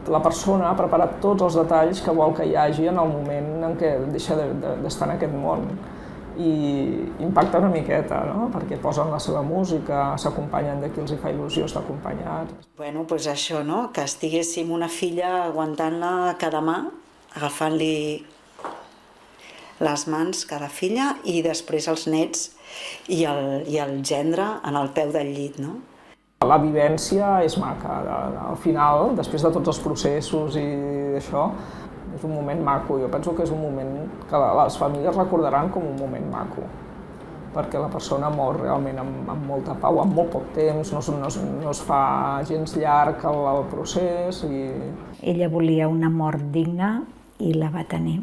la persona ha preparat tots els detalls que vol que hi hagi en el moment en què deixa d'estar en aquest món. I impacta una miqueta, perquè posen la seva música, s'acompanyen de qui els fa il·lusió estar acompanyats. Bueno, doncs això, que estiguéssim una filla aguantant-la cada mà, agafant-li les mans cada filla i després els nets i el gendre en el peu del llit, La vivència és maca. Al final, després de tots els processos i això, és un moment maco. Jo penso que és un moment que les famílies recordaran com un moment maco, perquè la persona mor realment amb molta pau, amb molt poc temps, no es fa gens llarg el procés. Ella volia una mort digna i la va tenir.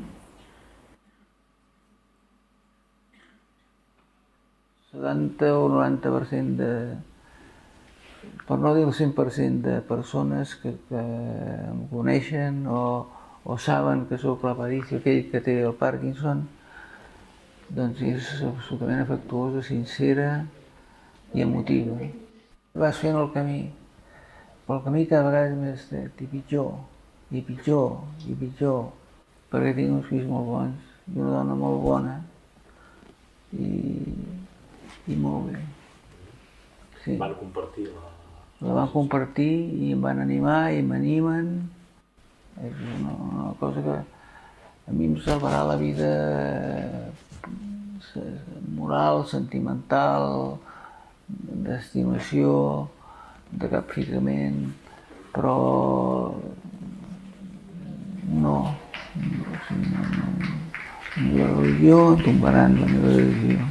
70 o 90% per no dir el 100% de persones que em coneixen o saben que sóc l'Aparicio, aquell que té el Parkinson, doncs és absolutament afectuosa, sincera i emotiva. Vas fent el camí, però el camí cada vegada és més estret i pitjor, i pitjor, i pitjor, perquè tinc uns fills molt bons i una dona molt bona i molt bé. Sí. Van compartir la van compartir i em van animar i m'animen. És una cosa que a mi em salvarà la vida moral, sentimental, d'estimació, de capficament, però no. La meva religió em tombaran la meva religió.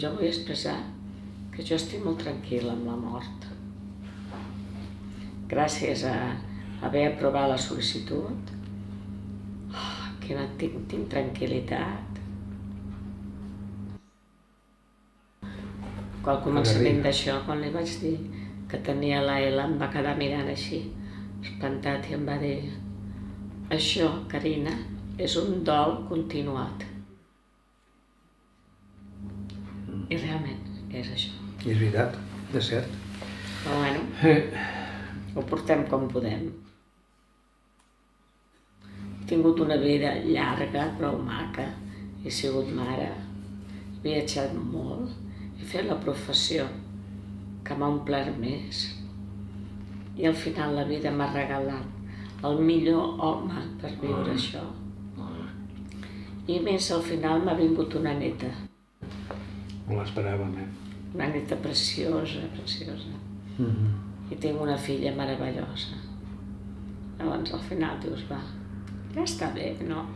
Jo vull expressar que jo estic molt tranquil·la amb la mort. Gràcies a haver aprovat la sol·licitud, que tinc tranquil·litat. Al començament d'això, quan li vaig dir que tenia la L, em va quedar mirant així, espantat, i em va dir: això, Carina, és un dol continuat. I realment és això. I és veritat, de cert. Però bueno, ho portem com podem. He tingut una vida llarga, prou maca. He sigut mare, he viatjat molt, he fet la professió que m'ha omplert més. I al final la vida m'ha regalat el millor home per viure això. I més, al final m'ha vingut una neta. No l'esperàvem, Una neta preciosa, preciosa. I tinc una filla meravellosa. Llavors al final dius, va, ja està bé, no?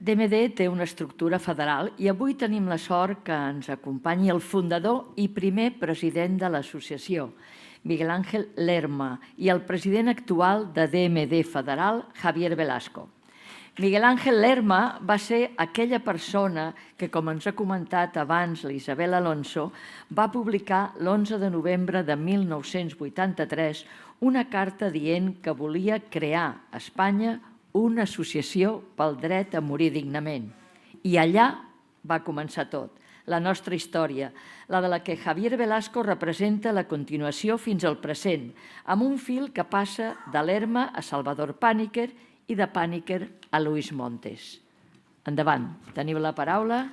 DMD té una estructura federal i avui tenim la sort que ens acompanyi el fundador i primer president de l'associació, Miguel Ángel Lerma, i el president actual de DMD federal, Javier Velasco. Miguel Ángel Lerma va ser aquella persona que, com ens ha comentat abans l'Isabel Alonso, va publicar l'11 de novembre de 1983 una carta dient que volia crear a Espanya una associació pel dret a morir dignament. I allà va començar tot, la nostra història, la de la que Javier Velasco representa la continuació fins al present, amb un fil que passa de Lerma a Salvador Pàniker i de Pàniker a Luis Montes. Endavant, teniu la paraula.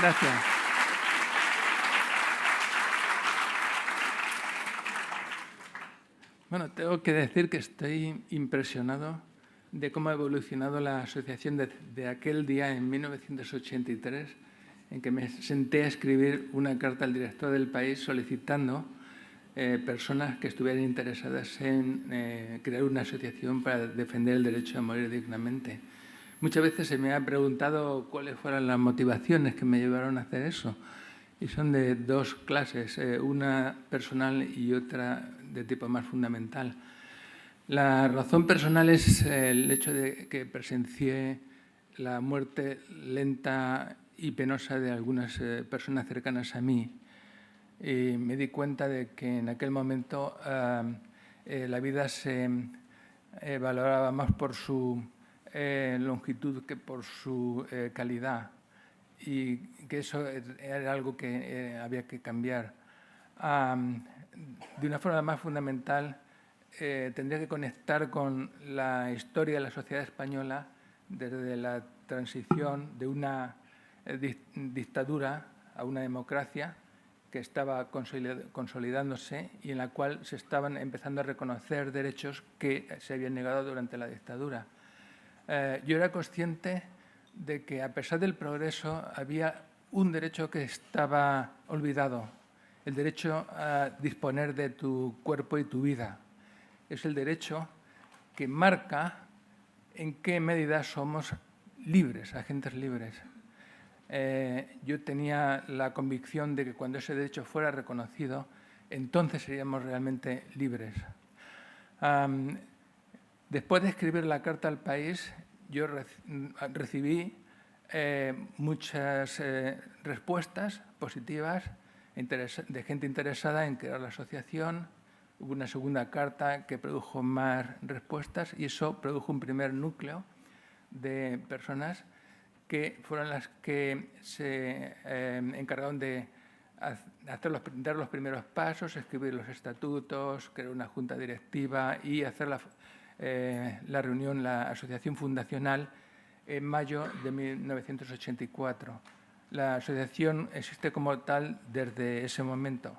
Gracias. Bueno, tengo que decir que estoy impresionado de cómo ha evolucionado la asociación de aquel día en 1983, en que me senté a escribir una carta al director del País solicitando personas que estuvieran interesadas en crear una asociación para defender el derecho a morir dignamente. Muchas veces se me ha preguntado cuáles fueron las motivaciones que me llevaron a hacer eso. Y son de dos clases, una personal y otra de tipo más fundamental. La razón personal es el hecho de que presencié la muerte lenta y penosa de algunas personas cercanas a mí. Y me di cuenta de que en aquel momento la vida se valoraba más por su longitud que por su calidad, y que eso era algo que había que cambiar. De una forma más fundamental, tendría que conectar con la historia de la sociedad española desde la transición de una dictadura a una democracia que estaba consolidándose y en la cual se estaban empezando a reconocer derechos que se habían negado durante la dictadura. Yo era consciente de que, a pesar del progreso, había un derecho que estaba olvidado, el derecho a disponer de tu cuerpo y tu vida. Es el derecho que marca en qué medida somos libres, agentes libres. Yo tenía la convicción de que cuando ese derecho fuera reconocido, entonces seríamos realmente libres. Después de escribir la carta al País, yo recibí muchas respuestas positivas de gente interesada en crear la asociación. Hubo una segunda carta que produjo más respuestas y eso produjo un primer núcleo de personas que fueron las que se encargaron de dar los primeros pasos, escribir los estatutos, crear una junta directiva y hacer la reunión, la asociación fundacional, en mayo de 1984. La asociación existe como tal desde ese momento,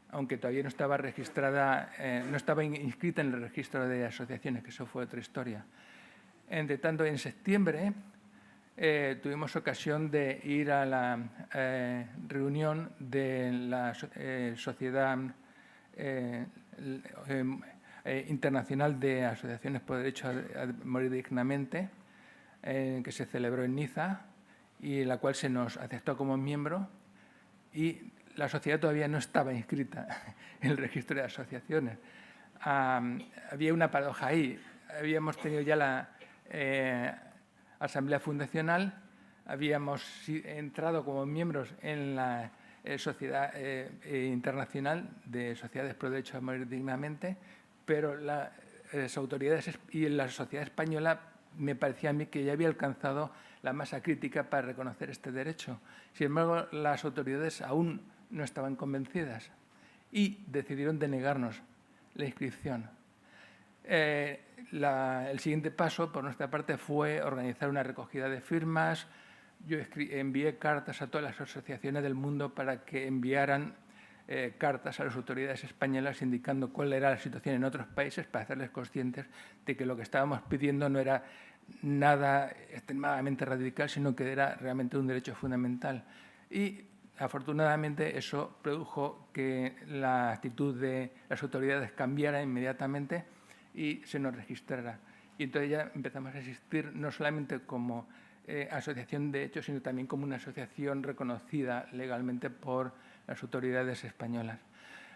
aunque todavía no estaba registrada, no estaba inscrita en el registro de asociaciones, que eso fue otra historia. Entre tanto, en septiembre tuvimos ocasión de ir a la reunión de la Sociedad Internacional de Asociaciones por Derecho a Morir Dignamente, que se celebró en Niza y la cual se nos aceptó como miembro, y la sociedad todavía no estaba inscrita en el registro de asociaciones. Había una paradoja ahí. Habíamos tenido ya la asamblea fundacional, habíamos entrado como miembros en la Sociedad Internacional de Sociedades por Derecho a Morir Dignamente, pero las autoridades y la sociedad española me parecía a mí que ya había alcanzado la masa crítica para reconocer este derecho. Sin embargo, las autoridades aún no estaban convencidas y decidieron denegarnos la inscripción. El siguiente paso, por nuestra parte, fue organizar una recogida de firmas. Yo envié cartas a todas las asociaciones del mundo para que enviaran cartas a las autoridades españolas indicando cuál era la situación en otros países para hacerles conscientes de que lo que estábamos pidiendo no era nada extremadamente radical, sino que era realmente un derecho fundamental. Y afortunadamente eso produjo que la actitud de las autoridades cambiara inmediatamente y se nos registrara. Y entonces ya empezamos a existir no solamente como asociación de hecho, sino también como una asociación reconocida legalmente por las autoridades españolas.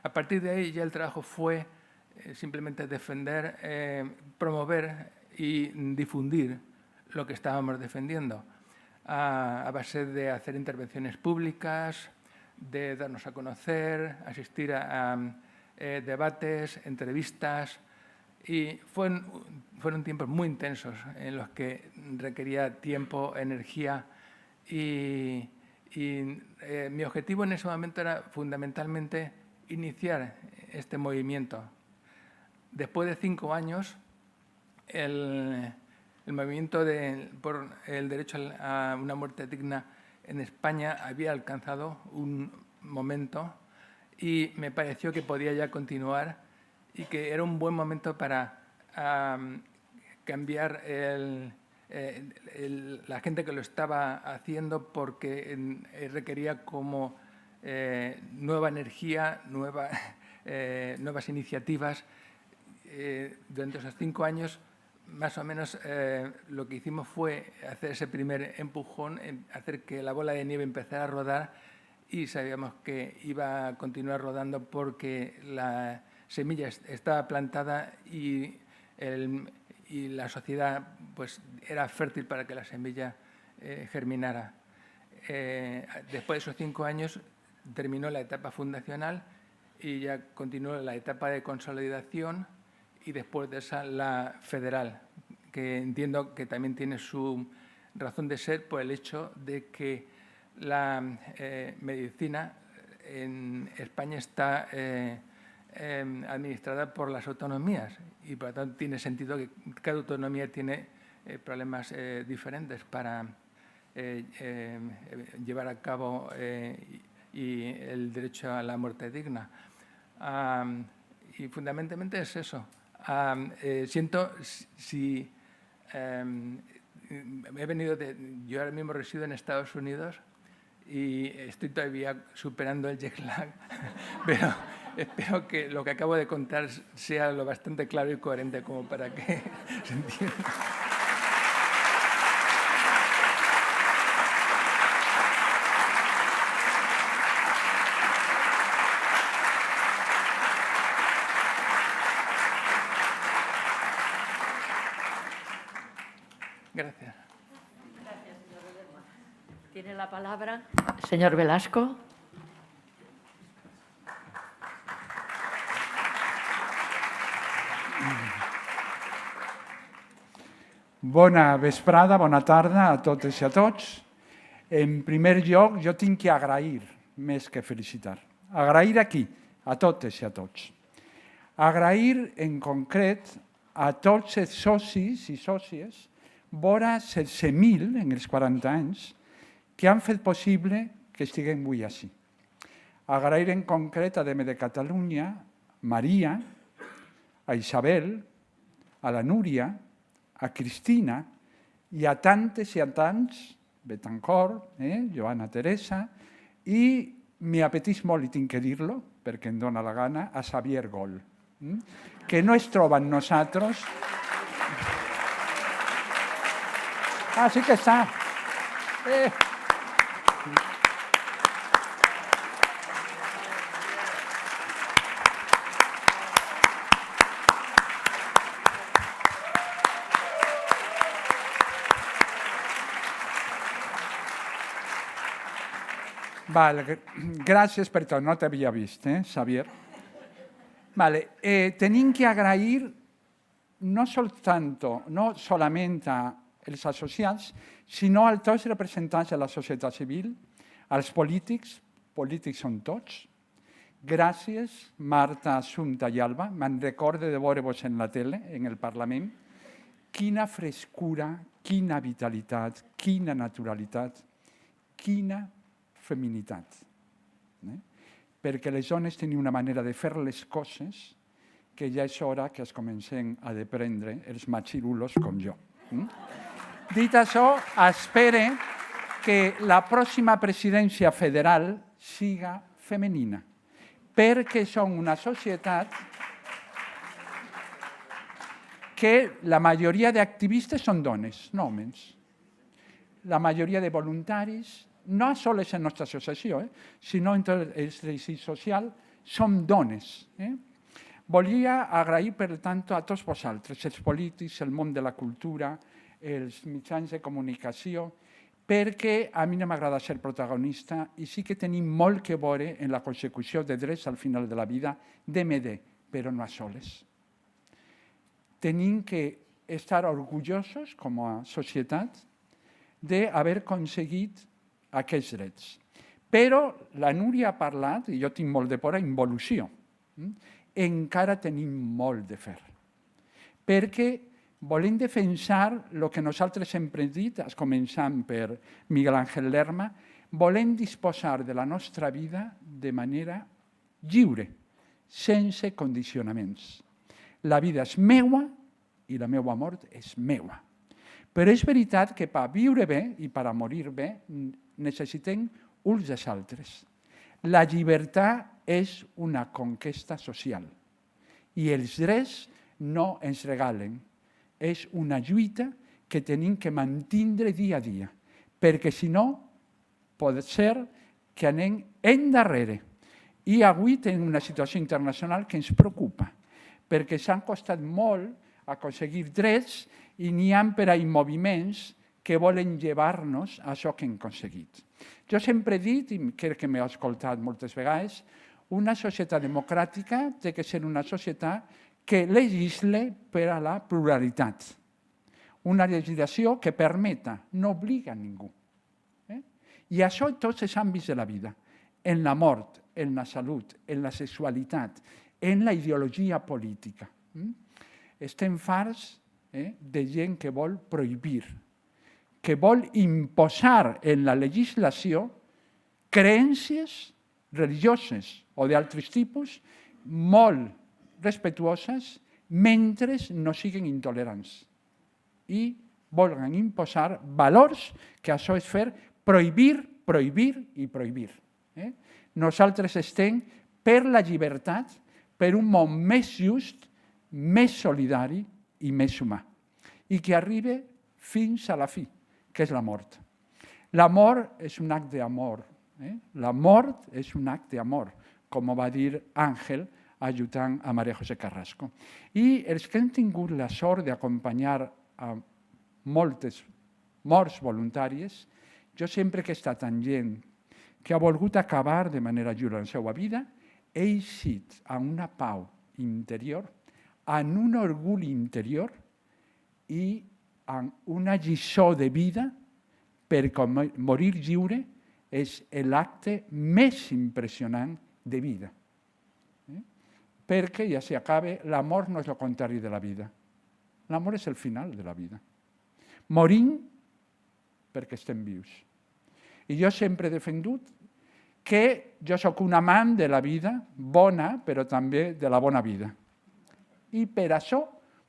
A partir de ahí ya el trabajo fue simplemente defender, promover y difundir lo que estábamos defendiendo a base de hacer intervenciones públicas, de darnos a conocer, asistir a debates, entrevistas, y fueron tiempos muy intensos en los que requería tiempo, energía y mi objetivo en ese momento era fundamentalmente iniciar este movimiento. Después de 5 años, el movimiento por el derecho a una muerte digna en España había alcanzado un momento y me pareció que podía ya continuar y que era un buen momento para cambiar la gente que lo estaba haciendo, porque requería como nueva energía, nuevas iniciativas. Durante esos 5 años, más o menos, lo que hicimos fue hacer ese primer empujón, hacer que la bola de nieve empezara a rodar, y sabíamos que iba a continuar rodando porque la semilla estaba plantada y la sociedad pues, era fértil para que la semilla germinara. Después de esos 5 años terminó la etapa fundacional y ya continuó la etapa de consolidación, y después de esa la federal, que entiendo que también tiene su razón de ser por el hecho de que la medicina en España está administrada por las autonomías y por lo tanto tiene sentido que cada autonomía tiene problemas diferentes para llevar a cabo y el derecho a la muerte digna. Y fundamentalmente es eso. Siento si he venido yo ahora mismo resido en Estados Unidos y estoy todavía superando el jet lag, pero espero que lo que acabo de contar sea lo bastante claro y coherente como para que se entienda. Gracias. Gracias, señor Ledesma. Tiene la palabra el señor Velasco. Bona vesprada, bona tarda a totes i a tots. En primer lloc, jo tinc que agrair més que felicitar. Agrair aquí, a totes i a tots. Agrair en concret a tots els socis i sòcies, vora 16.000 en els 40 anys, que han fet possible que estiguem avui així. Agrair en concret a DEME de Catalunya, Maria, a Isabel, a la Núria, a Cristina i a tantes i a tants, Betancor, Joana Teresa, i m'hi apeteix molt, i tinc que dir-lo, perquè em dóna la gana, a Xavier Gol, que no es troba en nosaltres. Ah, sí que està. Vale, gràcies per tot, no t'havia vist, Xavier. Vale, tenim que agrair no solament als associats, sinó als tots representants de la societat civil, als polítics són tots. Gràcies, Marta, Assumpta i Alba, me'n recordo de veure-vos en la tele, en el Parlament. Quina frescura, quina vitalitat, quina naturalitat, quina feminitat. perquè les dones tenen una manera de fer les coses que ja és hora que es comencen a deprendre els machirulos com jo. Dit això, espere que la pròxima presidència federal siga femenina, perquè som una societat que la majoria d'activistes són dones, no homes. La majoria de voluntaris, no sols en nostra associació, sinó en tot el teixit social, som dones. Volia agrair, per tant, a tots vosaltres, els polítics, el món de la cultura, els mitjans de comunicació, perquè a mi no m'agrada ser protagonista i sí que tenim molt que veure en la consecució de drets al final de la vida de MEDE, però no a soles. Tenim que estar orgullosos com a societat d'haver aconseguit aquests drets. Però la Núria ha parlat, i jo tinc molt de por a involució, encara tenim molt de fer. Perquè volem defensar el que nosaltres sempre hem dit, començant per Miguel Ángel Lerma, volem disposar de la nostra vida de manera lliure, sense condicionaments. La vida és meua i la meua mort és meua. Però és veritat que per viure bé i per morir bé necessitem uns dels altres. La llibertat és una conquesta social i els drets no ens regalen. És una lluita que tenim que mantenir dia a dia, perquè si no pot ser que anem endarrere. I avui tenim una situació internacional que ens preocupa, perquè s'han costat molt aconseguir drets i n'hi ha per ahí moviments que volen llevar-nos a això que hem aconseguit. Jo sempre he dit, i crec que m'he escoltat moltes vegades, una societat democràtica té que ser una societat que legisle per a la pluralitat. Una legislació que permeta, no obliga a ningú. I això en tots els àmbits de la vida, en la mort, en la salut, en la sexualitat, en la ideologia política. Estem farts de gent que vol prohibir, que vol imposar en la legislació creences religioses o d'altres tipus molt respectuoses mentre no siguin intolerants i volen imposar valors que això és fer prohibir, prohibir i prohibir. Nosaltres estem per la llibertat, per un món més just, més solidari i més humà i que arribi fins a la fi, que és la mort. La mort és un acte d'amor. La mort és un acte d'amor, com va dir Àngel, ajudant a María José Carrasco. I els que hem tingut la sort d'acompanyar a moltes morts voluntàries, jo sempre que he estat amb gent que ha volgut acabar de manera lliure la seva vida, he eixit amb una pau interior, amb un orgull interior i amb una lliçó de vida, perquè morir lliure és l'acte més impressionant de vida. Perquè, ja s'acaba, la mort no és el contrari de la vida. La mort és el final de la vida. Morim perquè estem vius. I jo sempre he defendut que jo sóc un amant de la vida bona, però també de la bona vida. I per això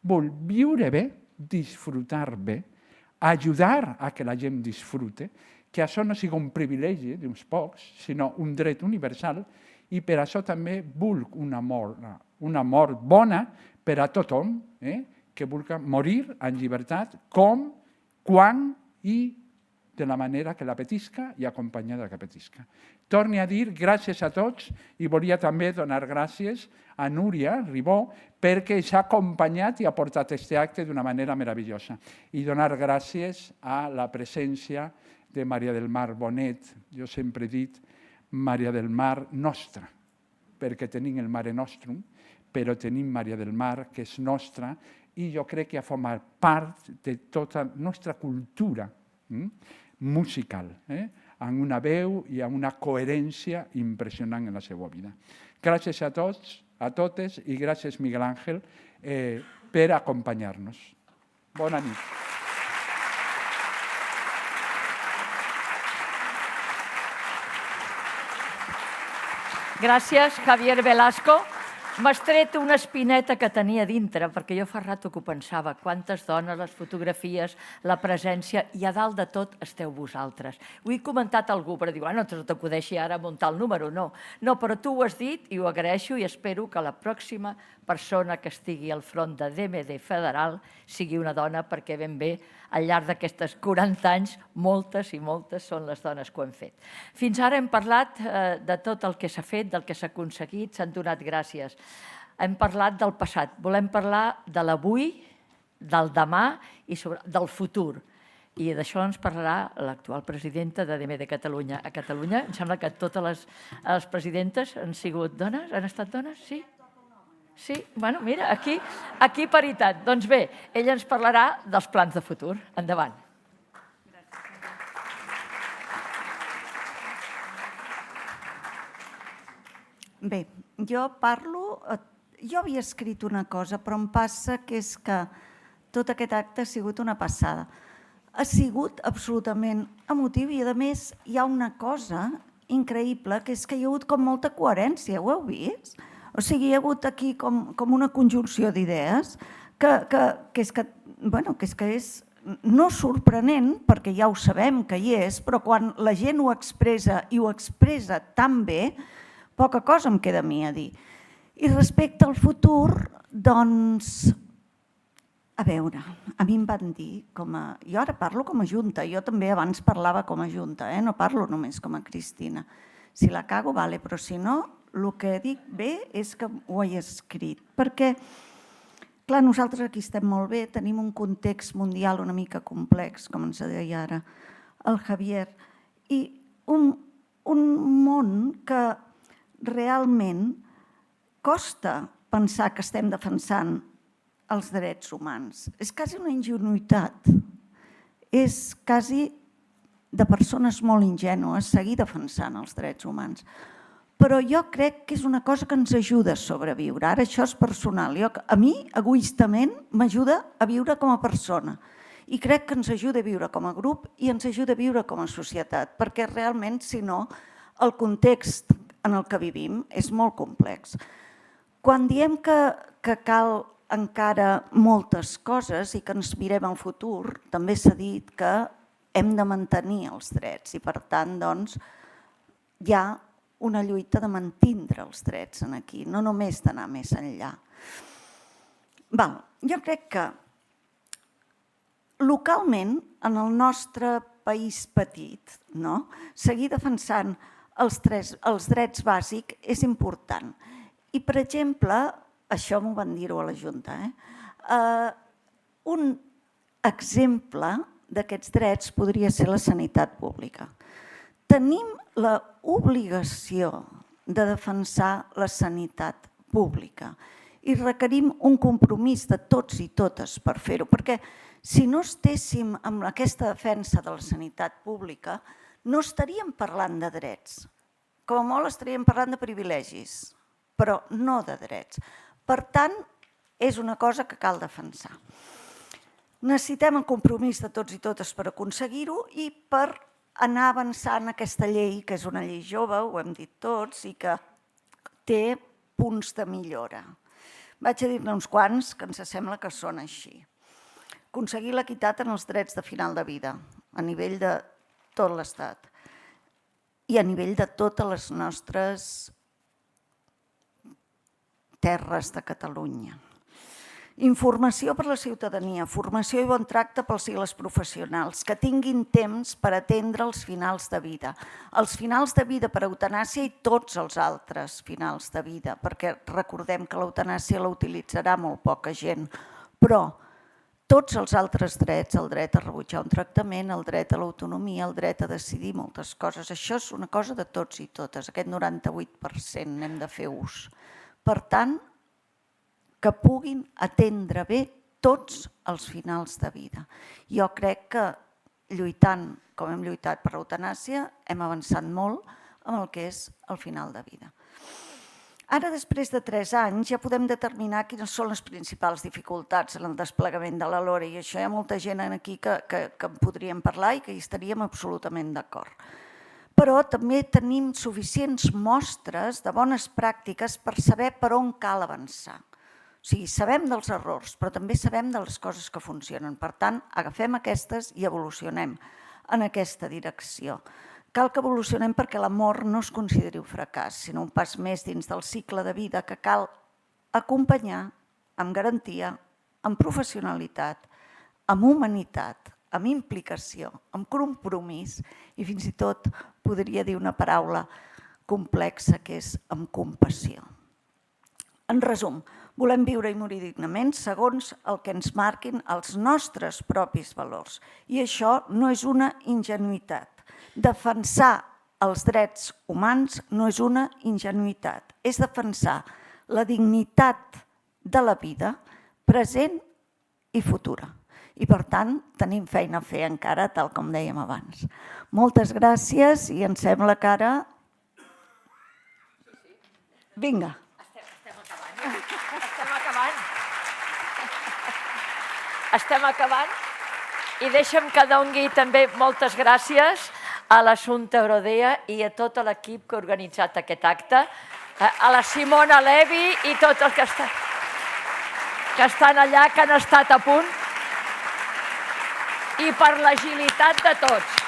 vull viure bé, disfrutar bé, ajudar a que la gent disfrute, que això no sigui un privilegi d'uns pocs, sinó un dret universal, i per això també vull una mort bona per a tothom, que vulgui morir en llibertat, com, quan i de la manera que l'apetisca i acompanyada que l'apetisca. Torni a dir gràcies a tots i volia també donar gràcies a Núria Ribó perquè s'ha acompanyat i ha portat aquest acte d'una manera meravellosa. I donar gràcies a la presència de Maria del Mar Bonet. Jo sempre he dit Maria del Mar nostra, perquè tenim el Mare Nostrum, però tenim Maria del Mar, que és nostra, i jo crec que ha format part de tota la nostra cultura musical, amb una veu i amb una coherència impressionant en la seva vida. Gràcies a tots, a totes, i gràcies, Miguel Ángel, per acompanyar-nos. Bona nit. Gràcies, Javier Velasco. M'has tret una espineta que tenia dintre, perquè jo fa rato que ho pensava, quantes dones, les fotografies, la presència, i a dalt de tot esteu vosaltres. Ho he comentat a algú, però diu, no t'acudeixi ara muntar el número, no. No, però tu ho has dit i ho agraeixo i espero que la pròxima persona que estigui al front de DMD Federal sigui una dona, perquè ben bé, al llarg d'aquestes 40 anys, moltes i moltes són les dones que ho hem fet. Fins ara hem parlat de tot el que s'ha fet, del que s'ha aconseguit, s'han donat gràcies. Hem parlat del passat, volem parlar de l'avui, del demà i del futur. I d'això ens parlarà l'actual presidenta de DMD Catalunya. A Catalunya, em sembla que totes les presidentes han sigut dones, han estat dones, sí? Sí, bueno, mira, aquí paritat. Doncs bé, ella ens parlarà dels plans de futur. Endavant. Bé, jo havia escrit una cosa, però em passa que és que tot aquest acte ha sigut una passada. Ha sigut absolutament emotiu i, a més, hi ha una cosa increïble, que és que hi ha hagut com molta coherència, ho heu vist? O sigui, hi ha hagut aquí com una conjunció d'idees que és no sorprenent, perquè ja ho sabem que hi és, però quan la gent ho expressa i ho expressa tan bé, poca cosa em queda a mi a dir. I respecte al futur, doncs, a veure, a mi em van dir, jo ara parlo com a junta, jo també abans parlava com a junta, no parlo només com a Cristina. Si la cago, vale, però si no, el que dic bé és que ho he escrit, perquè, clar, nosaltres aquí estem molt bé, tenim un context mundial una mica complex, com ens deia ara el Javier, i un món que realment costa pensar que estem defensant els drets humans. És quasi una ingenuïtat, és quasi de persones molt ingènues seguir defensant els drets humans. Però jo crec que és una cosa que ens ajuda a sobreviure. Ara això és personal. A mi, egoistament, m'ajuda a viure com a persona. I crec que ens ajuda a viure com a grup i ens ajuda a viure com a societat, perquè realment, si no, el context en el que vivim és molt complex. Quan diem que cal encara moltes coses i que ens mirem al futur, també s'ha dit que hem de mantenir els drets i, per tant, doncs, hi ha una lluita de mantindre els drets aquí, no només d'anar més enllà. Jo crec que localment, en el nostre país petit, seguir defensant els drets bàsics és important. I, per exemple, això m'ho van dir-ho a la Junta, un exemple d'aquests drets podria ser la sanitat pública. Tenim l'obligació de defensar la sanitat pública i requerim un compromís de tots i totes per fer-ho, perquè si no estéssim amb aquesta defensa de la sanitat pública, no estaríem parlant de drets. Com a molt estaríem parlant de privilegis, però no de drets. Per tant, és una cosa que cal defensar. Necessitem el compromís de tots i totes per aconseguir-ho i per anar avançant aquesta llei, que és una llei jove, ho hem dit tots, i que té punts de millora. Vaig a dir-ne uns quants que ens sembla que són així. Aconseguir l'equitat en els drets de final de vida, a nivell de tot l'Estat i a nivell de totes les nostres terres de Catalunya. Informació per a la ciutadania, formació i bon tracte pels i les professionals, que tinguin temps per atendre els finals de vida. Els finals de vida per eutanàsia i tots els altres finals de vida, perquè recordem que l'eutanàsia la utilitzarà molt poca gent, però tots els altres drets, el dret a rebutjar un tractament, el dret a l'autonomia, el dret a decidir moltes coses, això és una cosa de tots i totes, aquest 98% n'hem de fer ús. Per tant, que puguin atendre bé tots els finals de vida. Jo crec que lluitant, com hem lluitat per l'eutanàsia, hem avançat molt en el que és el final de vida. Ara, després de 3 anys, ja podem determinar quines són les principals dificultats en el desplegament de la LORE, i això hi ha molta gent aquí que en podríem parlar i que hi estaríem absolutament d'acord. però també tenim suficients mostres de bones pràctiques per saber per on cal avançar. O sigui, sabem dels errors, però també sabem de les coses que funcionen. Per tant, agafem aquestes i evolucionem en aquesta direcció. Cal que evolucionem perquè l'amor no es consideri un fracàs, sinó un pas més dins del cicle de vida que cal acompanyar amb garantia, amb professionalitat, amb humanitat, amb implicació, amb compromís i fins i tot podria dir una paraula complexa que és amb compassió. En resum, volem viure i morir dignament segons el que ens marquin els nostres propis valors. I això no és una ingenuïtat. Defensar els drets humans no és una ingenuïtat. És defensar la dignitat de la vida present i futura. I, per tant, tenim feina a fer encara, tal com dèiem abans. Moltes gràcies i em sembla que ara... Vinga. Estem acabant i deixa'm que doni també moltes gràcies a l'Assumpta Brodea i a tot l'equip que ha organitzat aquest acte, a la Simona Levi i tots els que estan allà, que han estat a punt, i per l'agilitat de tots.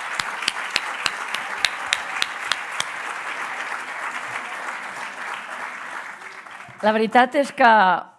La veritat és que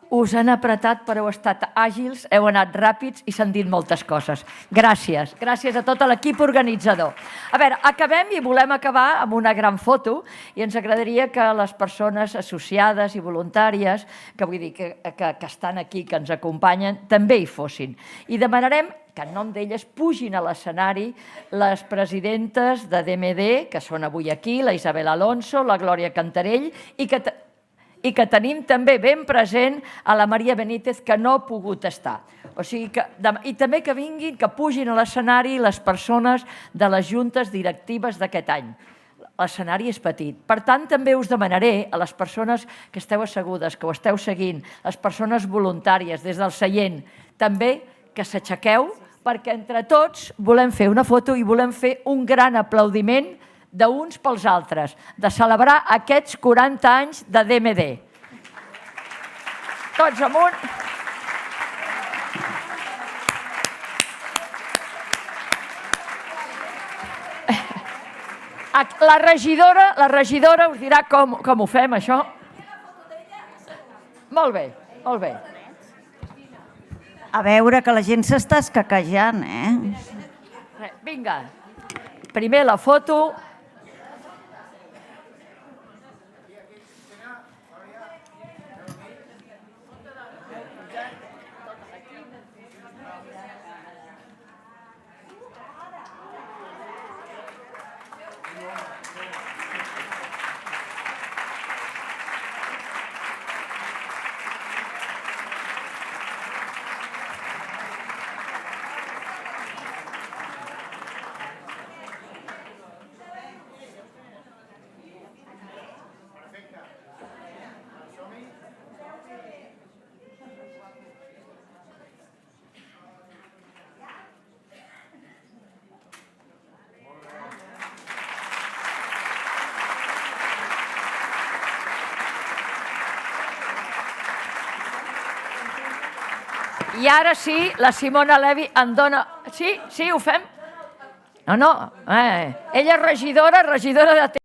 us han apretat, però heu estat àgils, heu anat ràpids i s'han dit moltes coses. Gràcies. Gràcies a tot l'equip organitzador. A veure, acabem i volem acabar amb una gran foto i ens agradaria que les persones associades i voluntàries, que vull dir que estan aquí, que ens acompanyen, també hi fossin. I demanarem que en nom d'elles pugin a l'escenari les presidentes de DMD, que són avui aquí, la Isabel Alonso, la Glòria Cantarell, i que tenim també ben present a la Maria Benítez, que no ha pogut estar. I també que vinguin, que pugin a l'escenari les persones de les juntes directives d'aquest any. L'escenari és petit. Per tant, també us demanaré a les persones que esteu assegudes, que ho esteu seguint, les persones voluntàries des del seient, també que s'aixequeu, perquè entre tots volem fer una foto i volem fer un gran aplaudiment d'uns pels altres, de celebrar aquests 40 anys de DMD. Tots amunt. La regidora us dirà com ho fem, això. Molt bé, molt bé. A veure, que la gent s'està escaquejant, eh? Vinga, primer la foto. I ara sí, la Simona Levi em dona... Sí, ho fem? No, ella és regidora de